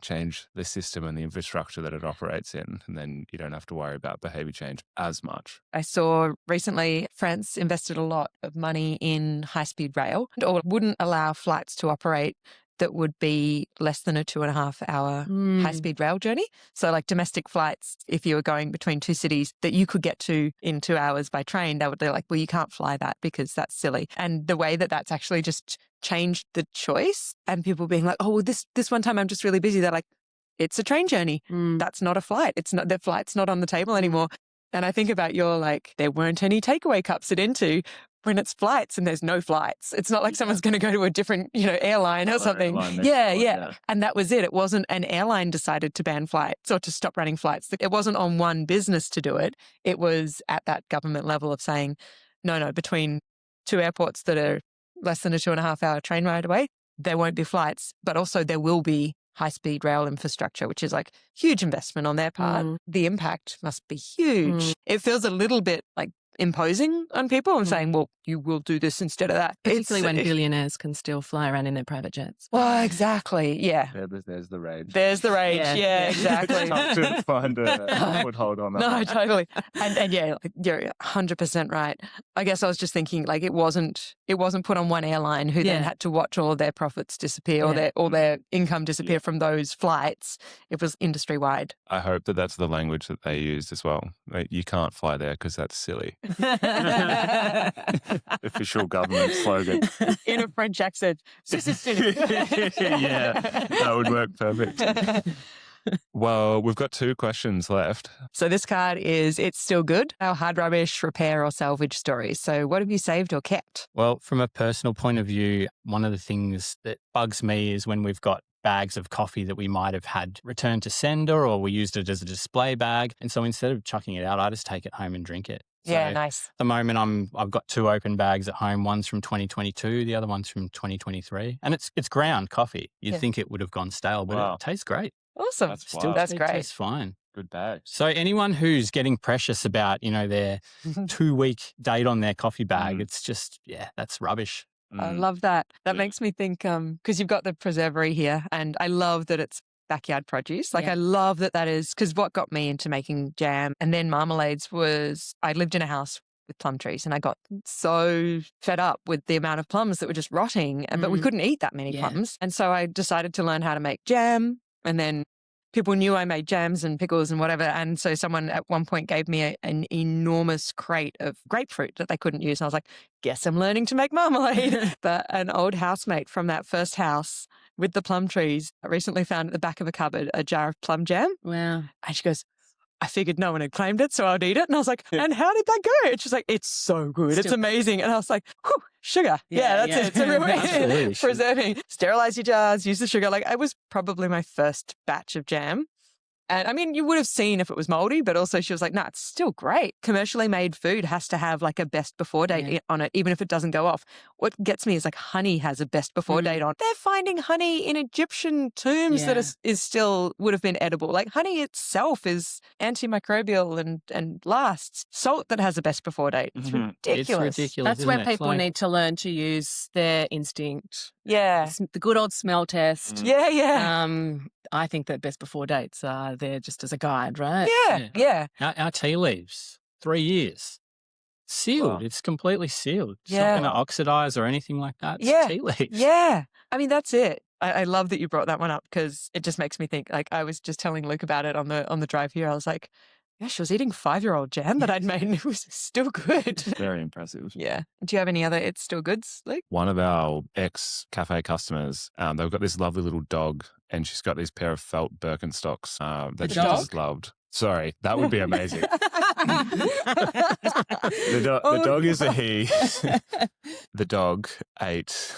change the system and the infrastructure that it operates in, and then you don't have to worry about behavior change as much. I saw recently France invested a lot of money in high-speed rail or wouldn't allow flights to operate that would be less than a 2.5 hour high-speed rail journey. So like domestic flights, if you were going between two cities that you could get to in 2 hours by train, they're like, well, you can't fly that because that's silly. And the way that that's actually just changed the choice and people being like, oh, well, this one time I'm just really busy. They're like, it's a train journey. That's not a flight. It's not, the flight's not on the table anymore. And I think about your like, there weren't any takeaway cups at Into when it's flights and there's no flights. It's not like someone's going to go to a different, airline or something. Yeah. And that was it. It wasn't an airline decided to ban flights or to stop running flights. It wasn't on one business to do it. It was at that government level of saying, no, between two airports that are less than a 2.5 hour train ride away, there won't be flights, but also there will be high-speed rail infrastructure, which is like huge investment on their part. The impact must be huge. It feels a little bit like imposing on people and saying, well, you will do this instead of that. Particularly when billionaires can still fly around in their private jets. Well, exactly. Yeah. There's the rage. There's the rage. Yeah, exactly. Tough to find a foothold on that. No, totally. And yeah, you're 100% right. I guess I was just thinking like it wasn't put on one airline who then had to watch all of their profits disappear or their income disappear from those flights. It was industry wide. I hope that that's the language that they used as well. Like, you can't fly there because that's silly. Official government slogan. In a French accent. Yeah, that would work perfect. Well, we've got 2 questions left. So this card is It's Still Good, our hard rubbish, repair or salvage stories. So what have you saved or kept? Well, from a personal point of view, one of the things that bugs me is when we've got bags of coffee that we might have had returned to sender or we used it as a display bag. And so instead of chucking it out, I just take it home and drink it. So nice. At the moment, I've got 2 open bags at home. One's from 2022, the other one's from 2023. And it's ground coffee. You'd think it would have gone stale, but it tastes great. Awesome. That's great. It tastes fine. Good bags. So anyone who's getting precious about, their 2-week date on their coffee bag, it's just, that's rubbish. I love that. That makes me think, because you've got the preservery here and I love that it's backyard produce. Like I love that is, because what got me into making jam and then marmalades was I lived in a house with plum trees and I got so fed up with the amount of plums that were just rotting, but we couldn't eat that many plums. And so I decided to learn how to make jam, and then people knew I made jams and pickles and whatever. And so someone at one point gave me an enormous crate of grapefruit that they couldn't use. And I was like, guess I'm learning to make marmalade. But an old housemate from that first house with the plum trees recently found at the back of a cupboard a jar of plum jam. Wow. And she goes, I figured no one had claimed it, so I'd eat it. And I was like, and how did that go? And she's like, it's so good. It's amazing. And I was like, whew, sugar. Yeah, that's it. So really preserving. Sterilize your jars, use the sugar. Like it was probably my first batch of jam. And I mean, you would have seen if it was moldy, but also she was like, no, it's still great. Commercially made food has to have like a best before date on it, even if it doesn't go off. What gets me is like honey has a best before date on. They're finding honey in Egyptian tombs that is still would have been edible. Like honey itself is antimicrobial and lasts. Salt that has a best before date. It's ridiculous. It's ridiculous. That's where people need to learn to use their instinct. Yeah. The good old smell test. Yeah. I think that best before dates are there just as a guide, right? Yeah. Our tea leaves, 3 years. Sealed. Wow. It's completely sealed. It's not going to oxidize or anything like that. It's tea leaves. Yeah. I mean, that's it. I love that you brought that one up because it just makes me think, like I was just telling Luke about it on the drive here. I was like, yeah, she was eating 5-year-old jam that I'd made and it was still good. Very impressive. Yeah. Do you have any other It's Still Goods, Luke? One of our ex-cafe customers, they've got this lovely little dog and she's got these pair of felt Birkenstocks that she just loved. Sorry, that would be amazing. The dog is a he. The dog ate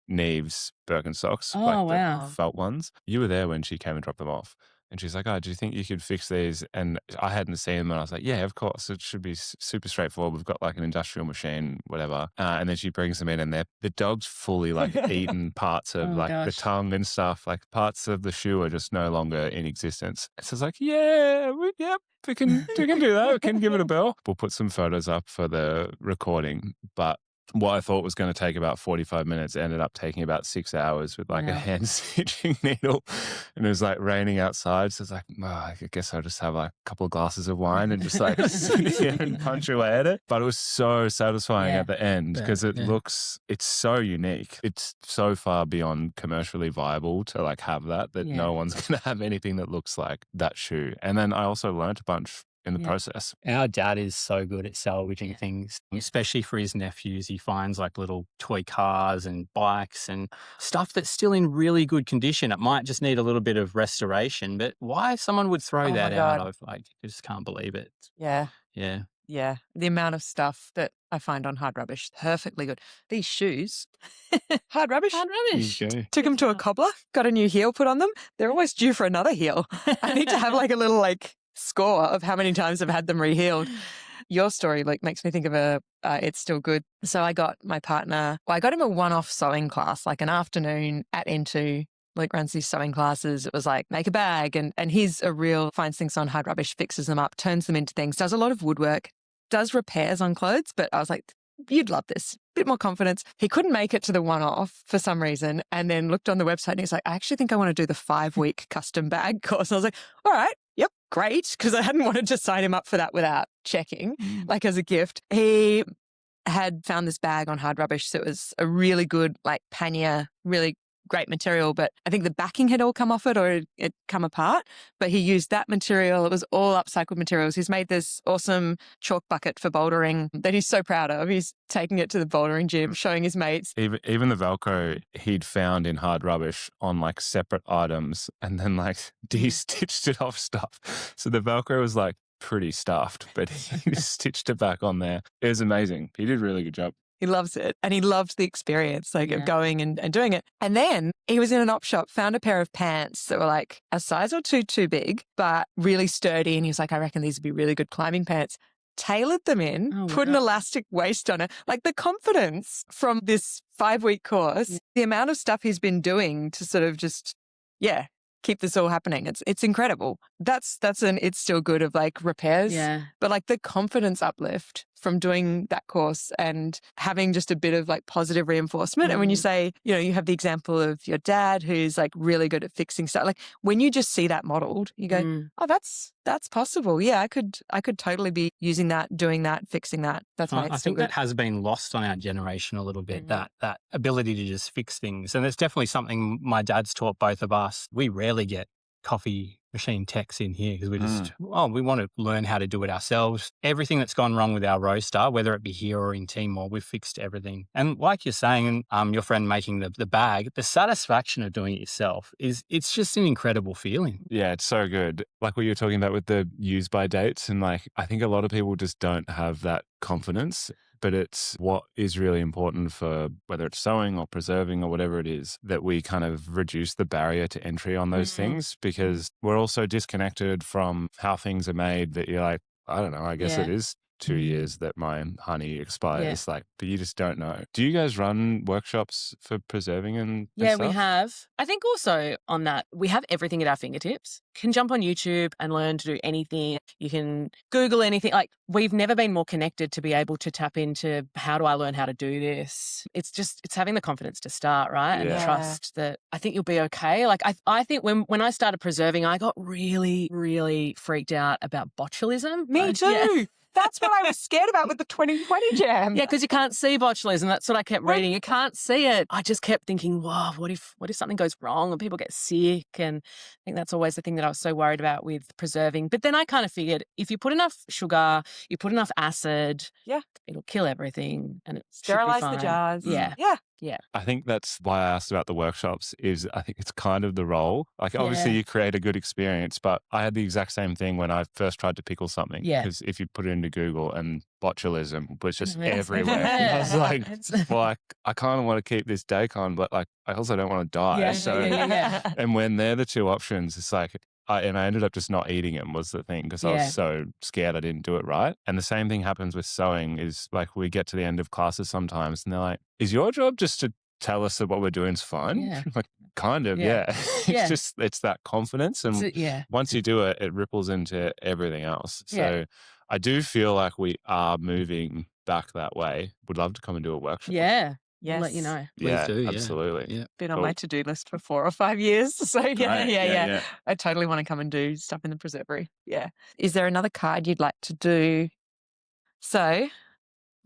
Neve's Birkenstocks, the felt ones. You were there when she came and dropped them off. And she's like, oh, do you think you could fix these? And I hadn't seen them. And I was like, yeah, of course. It should be super straightforward. We've got like an industrial machine, whatever. And then she brings them in and the dog's fully like eaten parts of the tongue and stuff. Like parts of the shoe are just no longer in existence. So it's like, we can do that. We can give it a bell. We'll put some photos up for the recording. But what I thought was going to take about 45 minutes ended up taking about 6 hours with like a hand stitching needle. And it was like raining outside. So it's like, I guess I'll just have like a couple of glasses of wine and just like sit here and punch away at it. But it was so satisfying at the end because it's so unique. It's so far beyond commercially viable to like have that no one's going to have anything that looks like that shoe. And then I also learned a bunch in the process. Our dad is so good at salvaging things, especially for his nephews. He finds like little toy cars and bikes and stuff that's still in really good condition. It might just need a little bit of restoration, but why someone would throw that out of, like, I just can't believe it. Yeah. Yeah. Yeah. The amount of stuff that I find on Hard Rubbish, perfectly good. These shoes, Hard Rubbish. Hard Rubbish. Took them to a cobbler, got a new heel put on them. They're almost due for another heel. I need to have like a little like score of how many times I've had them rehealed. Your story like makes me think of It's Still Good. So I got my partner, I got him a one-off sewing class, like an afternoon at N2. Luke runs these sewing classes. It was like, make a bag. And he's a real, finds things on Hard Rubbish, fixes them up, turns them into things, does a lot of woodwork, does repairs on clothes. But I was like, you'd love this. Bit more confidence. He couldn't make it to the one-off for some reason and then looked on the website and he's like, I actually think I want to do the 5-week custom bag course. And I was like, all right, yep, great. Because I hadn't wanted to sign him up for that without checking, like as a gift. He had found this bag on Hard Rubbish. So it was a really good, like pannier, really great material, but I think the backing had all come off it or it come apart, but he used that material. It was all upcycled materials. He's made this awesome chalk bucket for bouldering that he's so proud of. He's taking it to the bouldering gym, showing his mates. Even the Velcro he'd found in Hard Rubbish on like separate items and then like de-stitched it off stuff. So the Velcro was like pretty stuffed, but he stitched it back on there. It was amazing. He did a really good job. He loves it. And he loved the experience, like of going and doing it. And then he was in an op shop, found a pair of pants that were like a size or two too big, but really sturdy. And he was like, I reckon these would be really good climbing pants. Tailored them in, put an elastic waist on it. Like the confidence from this 5-week course, the amount of stuff he's been doing to sort of just, keep this all happening. It's incredible. That's an It's Still Good of like repairs. Yeah. But like the confidence uplift from doing that course and having just a bit of like positive reinforcement. And when you say, you have the example of your dad who's like really good at fixing stuff. Like when you just see that modeled, you go, oh, that's possible. Yeah, I could totally be using that, doing that, fixing that. That's why I think that has been lost on our generation a little bit, that ability to just fix things. And it's definitely something my dad's taught both of us. We rarely get coffee machine techs in here because we just, we want to learn how to do it ourselves. Everything that's gone wrong with our roaster, whether it be here or in Timor, we've fixed everything. And like you're saying, your friend making the bag, the satisfaction of doing it yourself it's just an incredible feeling. Yeah, it's so good. Like what you were talking about with the use by dates. And like, I think a lot of people just don't have that confidence, but it's what is really important for whether it's sewing or preserving or whatever it is, that we kind of reduce the barrier to entry on those things, because we're also disconnected from how things are made that you're like, I don't know, I guess it is 2 years that my honey expires, like, but you just don't know. Do you guys run workshops for preserving and Yeah, stuff? we have. I think also on that, we have everything at our fingertips. You can jump on YouTube and learn to do anything. You can Google anything. Like, we've never been more connected to be able to tap into, how do I learn how to do this? It's having the confidence to start, right? And the trust that I think you'll be okay. Like, I think when I started preserving, I got really, really freaked out about botulism. Me too. Yeah. That's what I was scared about with the 2020 jam. Yeah, because you can't see botulism. That's what I kept reading. You can't see it. I just kept thinking, wow, what if something goes wrong and people get sick? And I think that's always the thing that I was so worried about with preserving. But then I kind of figured, if you put enough sugar, you put enough acid, it'll kill everything and it sterilize should be the fine. jars. Yeah. Yeah. I think that's why I asked about the workshops, is I think it's kind of the role. Like, obviously you create a good experience, but I had the exact same thing when I first tried to pickle something. Yeah. Because if you put it into Google, and botulism was just everywhere. And I was like, well, I kind of want to keep this daikon, but like, I also don't want to die. And when they're the two options, it's like, I ended up just not eating them, was the thing, because I was so scared I didn't do it right. And the same thing happens with sewing, is like, we get to the end of classes sometimes and they're like, is your job just to tell us that what we're doing is fun? Yeah. Like, kind of, it's that confidence. And once you do it, it ripples into everything else. So I do feel like we are moving back that way. Would love to come and do a workshop. Yeah. Yes. I'll let you know. Yeah, Please do, absolutely. Yeah. Been on my to-do list for 4 or 5 years. So yeah. I totally want to come and do stuff in the preservery. Yeah. Is there another card you'd like to do? So,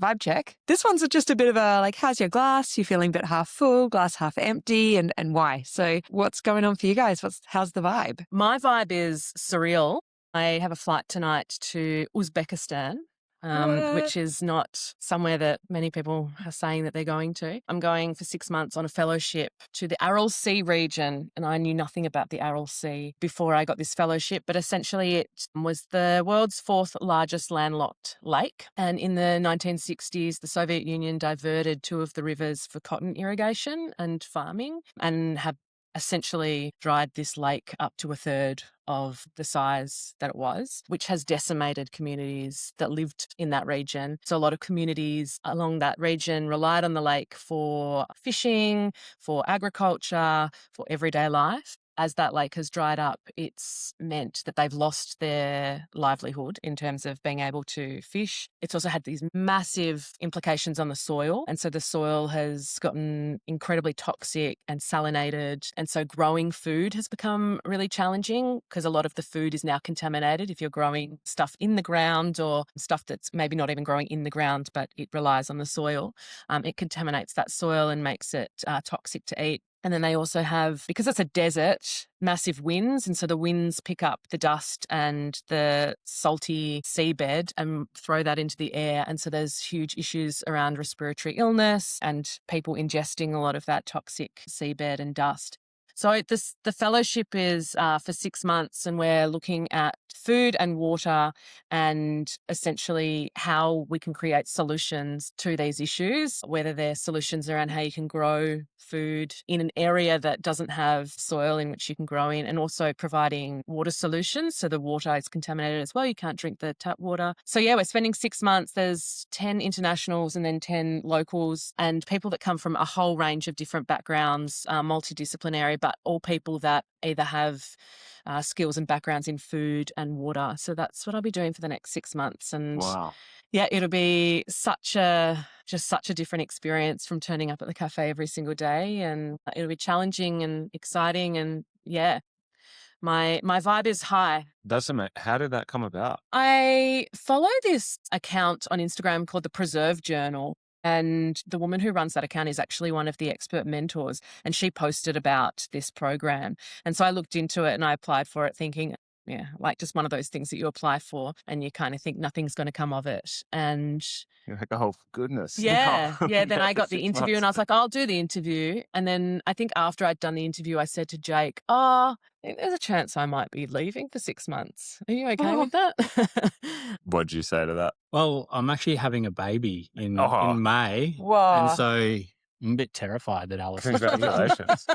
vibe check. This one's just a bit of a, like, how's your glass? You feeling a bit half full, glass half empty, and why? So what's going on for you guys? How's the vibe? My vibe is surreal. I have a flight tonight to Uzbekistan. Which is not somewhere that many people are saying that they're going to. I'm going for 6 months on a fellowship to the Aral Sea region, and I knew nothing about the Aral Sea before I got this fellowship, but essentially it was the world's 4th largest landlocked lake. And in the 1960s, the Soviet Union diverted 2 of the rivers for cotton irrigation and farming, and have essentially dried this lake up to 1/3 of the size that it was, which has decimated communities that lived in that region. So a lot of communities along that region relied on the lake for fishing, for agriculture, for everyday life. As that lake has dried up, it's meant that they've lost their livelihood in terms of being able to fish. It's also had these massive implications on the soil. And so the soil has gotten incredibly toxic and salinated. And so growing food has become really challenging, because a lot of the food is now contaminated. If you're growing stuff in the ground, or stuff that's maybe not even growing in the ground, but it relies on the soil, it contaminates that soil and makes it toxic to eat. And then they also have, because it's a desert, massive winds. And so the winds pick up the dust and the salty seabed and throw that into the air. And so there's huge issues around respiratory illness and people ingesting a lot of that toxic seabed and dust. So the fellowship is for 6 months, and we're looking at food and water and essentially how we can create solutions to these issues, whether they're solutions around how you can grow food in an area that doesn't have soil in which you can grow in, and also providing water solutions. So the water is contaminated as well. You can't drink the tap water. So yeah, we're spending 6 months. There's 10 internationals and then 10 locals, and people that come from a whole range of different backgrounds, multidisciplinary, but all people that either have skills and backgrounds in food and water. So that's what I'll be doing for the next 6 months. And yeah, it'll be such a different experience from turning up at the cafe every single day, and it'll be challenging and exciting. And yeah, my vibe is high. How did that come about? I follow this account on Instagram called the Preserve Journal. And the woman who runs that account is actually one of the expert mentors, and she posted about this program. And so I looked into it and I applied for it, thinking, yeah, like just one of those things that you apply for and you kind of think nothing's going to come of it. And you're like, oh, goodness. Yeah. Then I got the interview and I was like, I'll do the interview. And then I think after I'd done the interview, I said to Jake, There's a chance I might be leaving for 6 months. Are you okay with that? What'd you say to that? Well, I'm actually having a baby in May. Wow. And so I'm a bit terrified that Alice is Congratulations.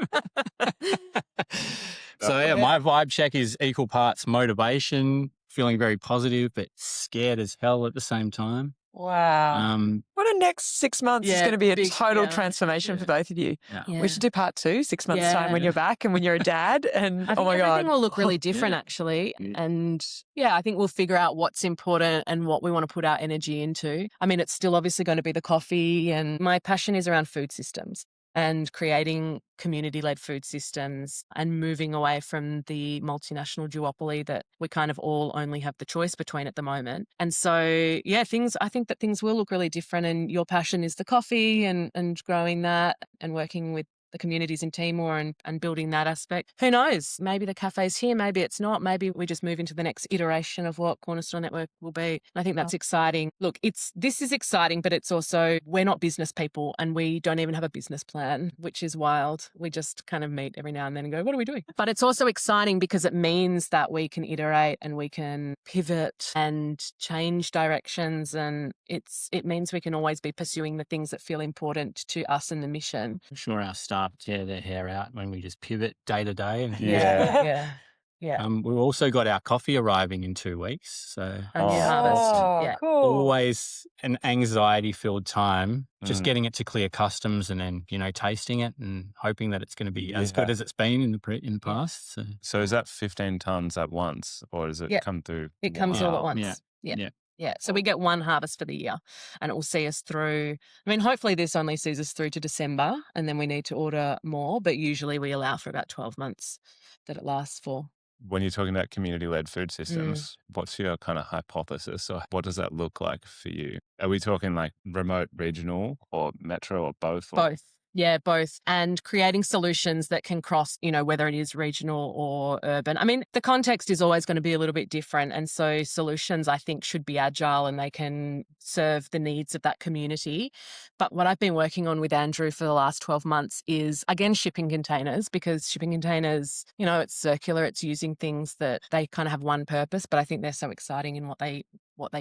So yeah, my vibe check is equal parts motivation, feeling very positive, but scared as hell at the same time. Wow. What a next 6 months is Yeah, going to be a big- total yeah, transformation for both of you. Yeah. Yeah. We should do part 2, 6 months time when Yeah. you're back and when you're a dad. And I think oh my everything God. will look really different, actually. And yeah, I think we'll figure out what's important and what we want to put our energy into. I mean, it's still obviously going to be the coffee, and my passion is around food systems and creating community-led food systems and moving away from the multinational duopoly that we kind of all only have the choice between at the moment. And so, yeah, I think that things will look really different, and your passion is the coffee and growing that and working with the communities in Timor and building that aspect. Who knows? Maybe the cafe's here, maybe it's not. Maybe we just move into the next iteration of what Cornerstone Network will be. And I think that's exciting. Look, this is exciting, but it's also, we're not business people and we don't even have a business plan, which is wild. We just kind of meet every now and then and go, what are we doing? But it's also exciting because it means that we can iterate and we can pivot and change directions, and it means we can always be pursuing the things that feel important to us and the mission. I'm sure our staff tear their hair out when we just pivot day to day. And Yeah. we've also got our coffee arriving in 2 weeks. So A new harvest. Yeah. cool. always an anxiety-filled time, just getting it to clear customs and then, tasting it and hoping that it's going to be as good as it's been in the past. So is that 15 tons at once, or does it come through? It comes all at once. Yeah. Yeah. So we get one harvest for the year, and it will see us through. I mean, hopefully this only sees us through to December, and then we need to order more, but usually we allow for about 12 months that it lasts for. When you're talking about community-led food systems, what's your kind of hypothesis, or what does that look like for you? Are we talking like remote, regional, or metro, or both? Both. Yeah, both. And creating solutions that can cross, whether it is regional or urban. I mean, the context is always going to be a little bit different. And so solutions, I think, should be agile and they can serve the needs of that community. But what I've been working on with Andrew for the last 12 months is, again, shipping containers, because shipping containers, it's circular. It's using things that they kind of have one purpose, but I think they're so exciting in what they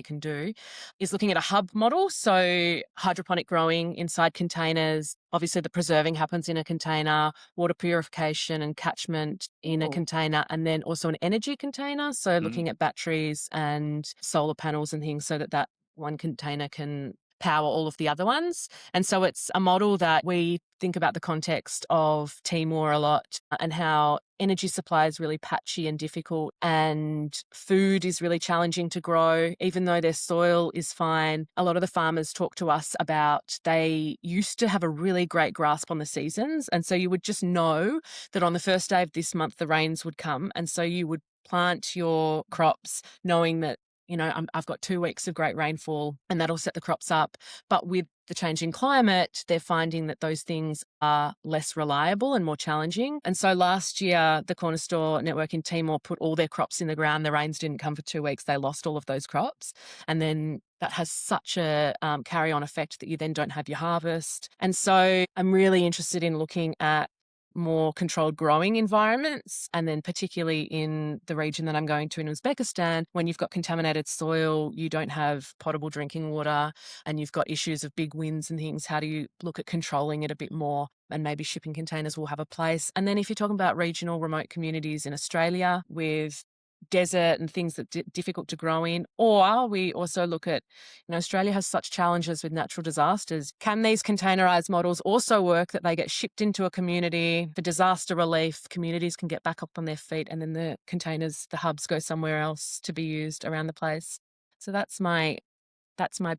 can do, is looking at a hub model. So hydroponic growing inside containers. Obviously, the preserving happens in a container, water purification and catchment in a container, and then also an energy container. So looking at batteries and solar panels and things so that one container can power all of the other ones. And so it's a model that we think about the context of Timor a lot, and how energy supply is really patchy and difficult, and food is really challenging to grow. Even though their soil is fine, a lot of the farmers talk to us about they used to have a really great grasp on the seasons. And so you would just know that on the first day of this month, the rains would come. And so you would plant your crops knowing that, I've got 2 weeks of great rainfall and that'll set the crops up. But with the changing climate, they're finding that those things are less reliable and more challenging. And so last year, the Corner Store Network in Timor put all their crops in the ground. The rains didn't come for 2 weeks. They lost all of those crops. And then that has such a carry-on effect that you then don't have your harvest. And so I'm really interested in looking at more controlled growing environments, and then particularly in the region that I'm going to in Uzbekistan, when you've got contaminated soil, you don't have potable drinking water, and you've got issues of big winds and things. How do you look at controlling it a bit more? And maybe shipping containers will have a place. And then if you're talking about regional remote communities in Australia with desert and things that difficult to grow in, or we also look at, Australia has such challenges with natural disasters. Can these containerized models also work, that they get shipped into a community for disaster relief? Communities can get back up on their feet, and then the containers, the hubs, go somewhere else to be used around the place. So that's my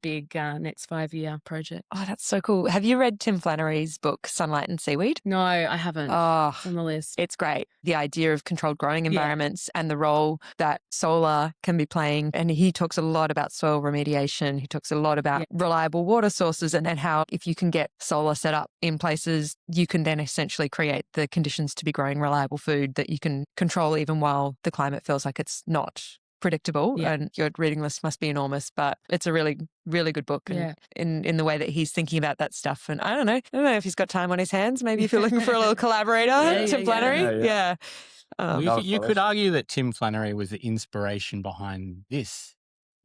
big next 5-year project. Oh, that's so cool. Have you read Tim Flannery's book, Sunlight and Seaweed? No, I haven't. Oh, It's on the list. It's great. The idea of controlled growing environments and the role that solar can be playing. And he talks a lot about soil remediation. He talks a lot about reliable water sources, and how if you can get solar set up in places, you can then essentially create the conditions to be growing reliable food that you can control even while the climate feels like it's not predictable, Yeah. and your reading list must be enormous, but it's a really, really good book, and in the way that he's thinking about that stuff. And I don't know if he's got time on his hands. Maybe if you're looking for a little collaborator, Tim Flannery. Yeah. You could argue that Tim Flannery was the inspiration behind this.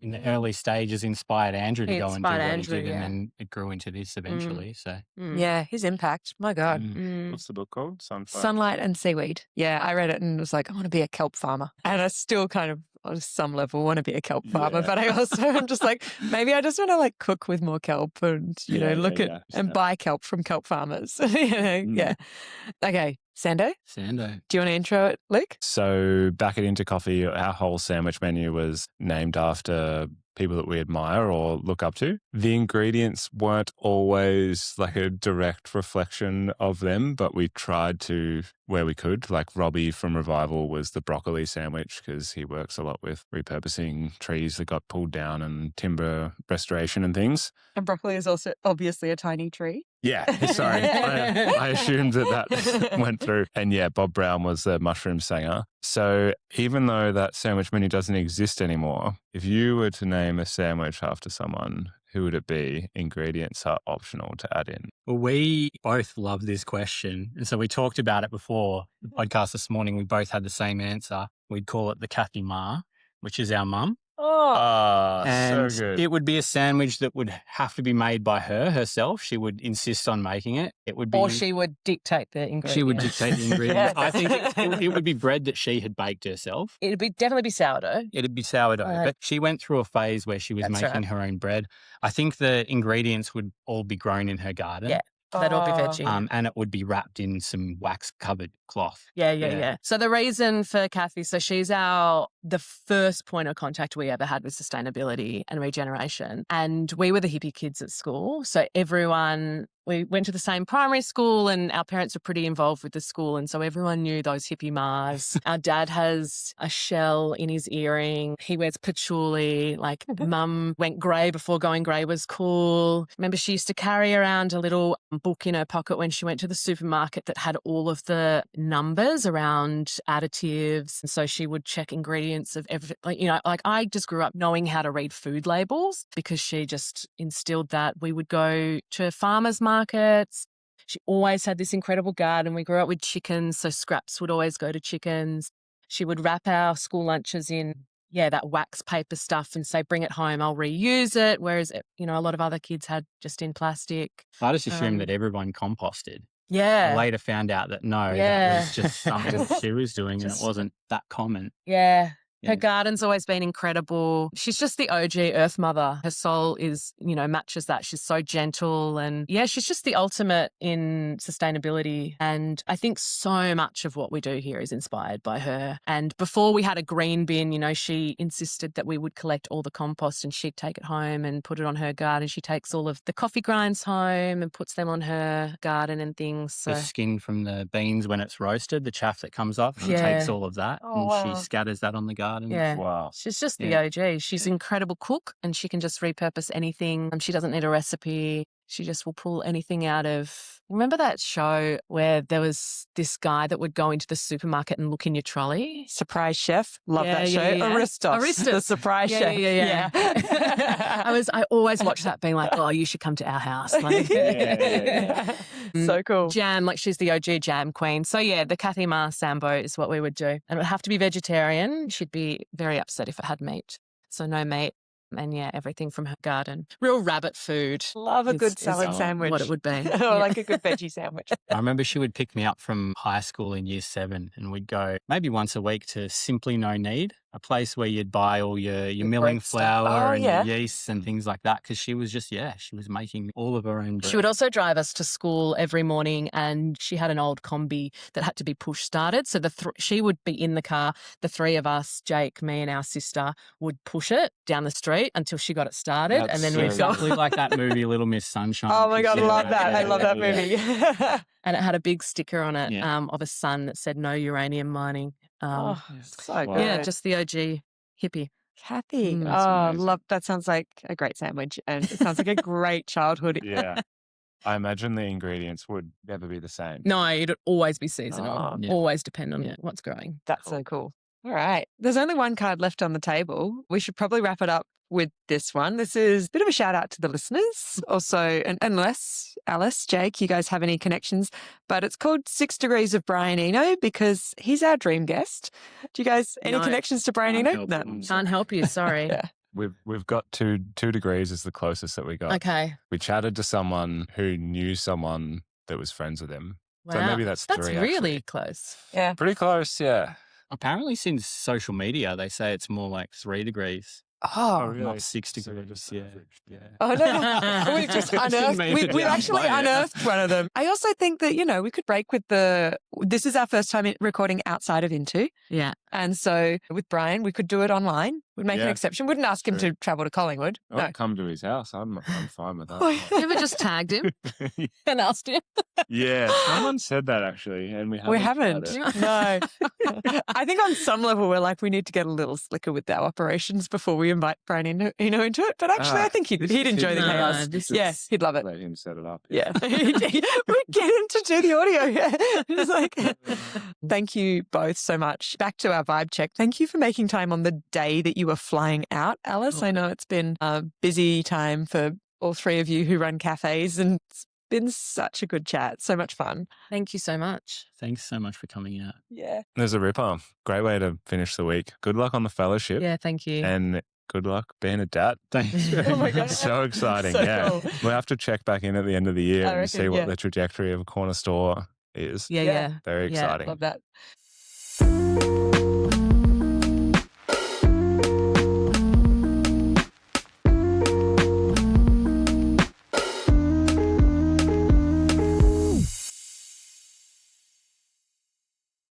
In the early stages, inspired Andrew to go and do what he did, and then it grew into this eventually. So yeah, his impact. My God. What's the book called? Sunlight and Seaweed. Yeah, I read it and was like, I want to be a kelp farmer. And I still kind of, on some level, want to be a kelp farmer. But I also am just like, maybe I just want to like cook with more kelp and, look at and buy kelp from kelp farmers. Yeah. Okay. Sando? Do you want to intro it, Luke? So back at Into Coffee, our whole sandwich menu was named after people that we admire or look up to. The ingredients weren't always like a direct reflection of them, but we tried to where we could. Like Robbie from Revival was the broccoli sandwich because he works a lot with repurposing trees that got pulled down and timber restoration and things. And broccoli is also obviously a tiny tree. Yeah, sorry. I assumed that went through. And yeah, Bob Brown was the mushroom sanger. So even though that sandwich menu doesn't exist anymore, if you were to name a sandwich after someone, who would it be? Ingredients are optional to add in. Well, we both love this question. And so we talked about it before the podcast this morning. We both had the same answer. We'd call it the Kathy Ma, which is our mum. And so good. it would be a sandwich that would have to be made by her herself. She would insist on making it. It would be, or she would dictate the ingredients. She would dictate the ingredients. I think it would be bread that she had baked herself. It'd definitely be sourdough. It'd be sourdough. But she went through a phase where she was making her own bread. I think the ingredients would all be grown in her garden. Yeah. That'd all be veggie. And it would be wrapped in some wax-covered cloth. Yeah. So the reason for Kathy, so she's the first point of contact we ever had with sustainability and regeneration. And we were the hippie kids at school. So we went to the same primary school and our parents were pretty involved with the school. And so everyone knew those hippie Mars. Our dad has a shell in his earring. He wears patchouli. Like mum went grey before going grey was cool. Remember, she used to carry around a little book in her pocket when she went to the supermarket that had all of the numbers around additives. And so she would check ingredients of everything. Like I just grew up knowing how to read food labels because she just instilled that. We would go to farmers markets. She always had this incredible garden. We grew up with chickens, so scraps would always go to chickens. She would wrap our school lunches in, that wax paper stuff and say, bring it home, I'll reuse it. Whereas, a lot of other kids had just in plastic. I just assumed that everyone composted. Yeah. I later found out that no, that was just something she was doing and it wasn't that common. Yeah. Her garden's always been incredible. She's just the OG earth mother. Her soul is, matches that. She's so gentle and she's just the ultimate in sustainability. And I think so much of what we do here is inspired by her. And before we had a green bin, she insisted that we would collect all the compost and she'd take it home and put it on her garden. She takes all of the coffee grinds home and puts them on her garden and things. So. The skin from the beans when it's roasted, the chaff that comes off, she takes all of that and she scatters that on the garden. Yeah. Wow. She's just the OG. She's an incredible cook and she can just repurpose anything. She doesn't need a recipe. She just will pull anything out of... Remember that show where there was this guy that would go into the supermarket and look in your trolley? Surprise Chef. Love that show. Yeah. Aristos. The Surprise Chef. Yeah. I always watched that being like, oh, you should come to our house. Like, So cool. Jam, like she's the OG jam queen. So the Kathy Ma Sambo is what we would do. And it would have to be vegetarian. She'd be very upset if it had meat. So no meat. And everything from her garden. Real rabbit food. Love a good salad sandwich. What it would be. Or like a good veggie sandwich. I remember she would pick me up from high school in year 7 and we'd go maybe once a week to Simply No Need, a place where you'd buy all your milling flour and your yeasts and things like that because she was just, she was making all of her own bread. She would also drive us to school every morning and she had an old combi that had to be push started. So she would be in the car, the three of us, Jake, me and our sister, would push it down the street until she got it started. That's and then so we'd go. Exactly like that movie, Little Miss Sunshine. Oh my God, I love that. I love that movie. And it had a big sticker on it of a sun that said no uranium mining. So good. Yeah, just the OG hippie. Kathy. Love that. Sounds like a great sandwich and it sounds like a great childhood. Yeah. I imagine the ingredients would never be the same. No, it'd always be seasonal. Always depend on what's growing. That's so cool. All right. There's only one card left on the table. We should probably wrap it up with this one. This is a bit of a shout out to the listeners. Also, and unless Alice, Jake, you guys have any connections, but it's called 6 Degrees of Brian Eno because he's our dream guest. Do you guys, any connections to Brian Eno? No. Can't help you. Sorry. Yeah. We've got two degrees is the closest that we got. Okay. We chatted to someone who knew someone that was friends with him. Wow. So maybe that's 3. That's really actually. close. Yeah. Pretty close, yeah. Apparently, since social media, they say it's more like 3 degrees. Oh, Not 6 degrees. Yeah. Oh, no. We've just unearthed. We've actually unearthed one of them. I also think that, we could break with this is our first time recording outside of Into. Yeah. And so with Brian, we could do it online. We'd make an exception. Wouldn't ask him to travel to Collingwood. I'll come to his house. I'm fine with that. You ever just tagged him and asked him? Yeah, someone said that actually, and we haven't. We haven't. No. I think on some level we're like, we need to get a little slicker with our operations before we invite Brian into it. But actually, I think he'd enjoy the chaos. He'd love it. Let him set it up. Yeah. We'd get him to do the audio. Yeah. It's like, thank you both so much. Back to our vibe check. Thank you for making time on the day that you were flying out, Alice. I know it's been a busy time for all 3 of you who run cafes, and it's been such a good chat. So much fun. Thank you so much. Thanks so much for coming out. Yeah. There's a ripper. Great way to finish the week. Good luck on the fellowship. Yeah, thank you. And good luck being a dad. Thanks. Oh my God. So exciting. So yeah. cool. We'll have to check back in at the end of the year I and reckon, see what the trajectory of a corner store is. Yeah. Very exciting. Love that.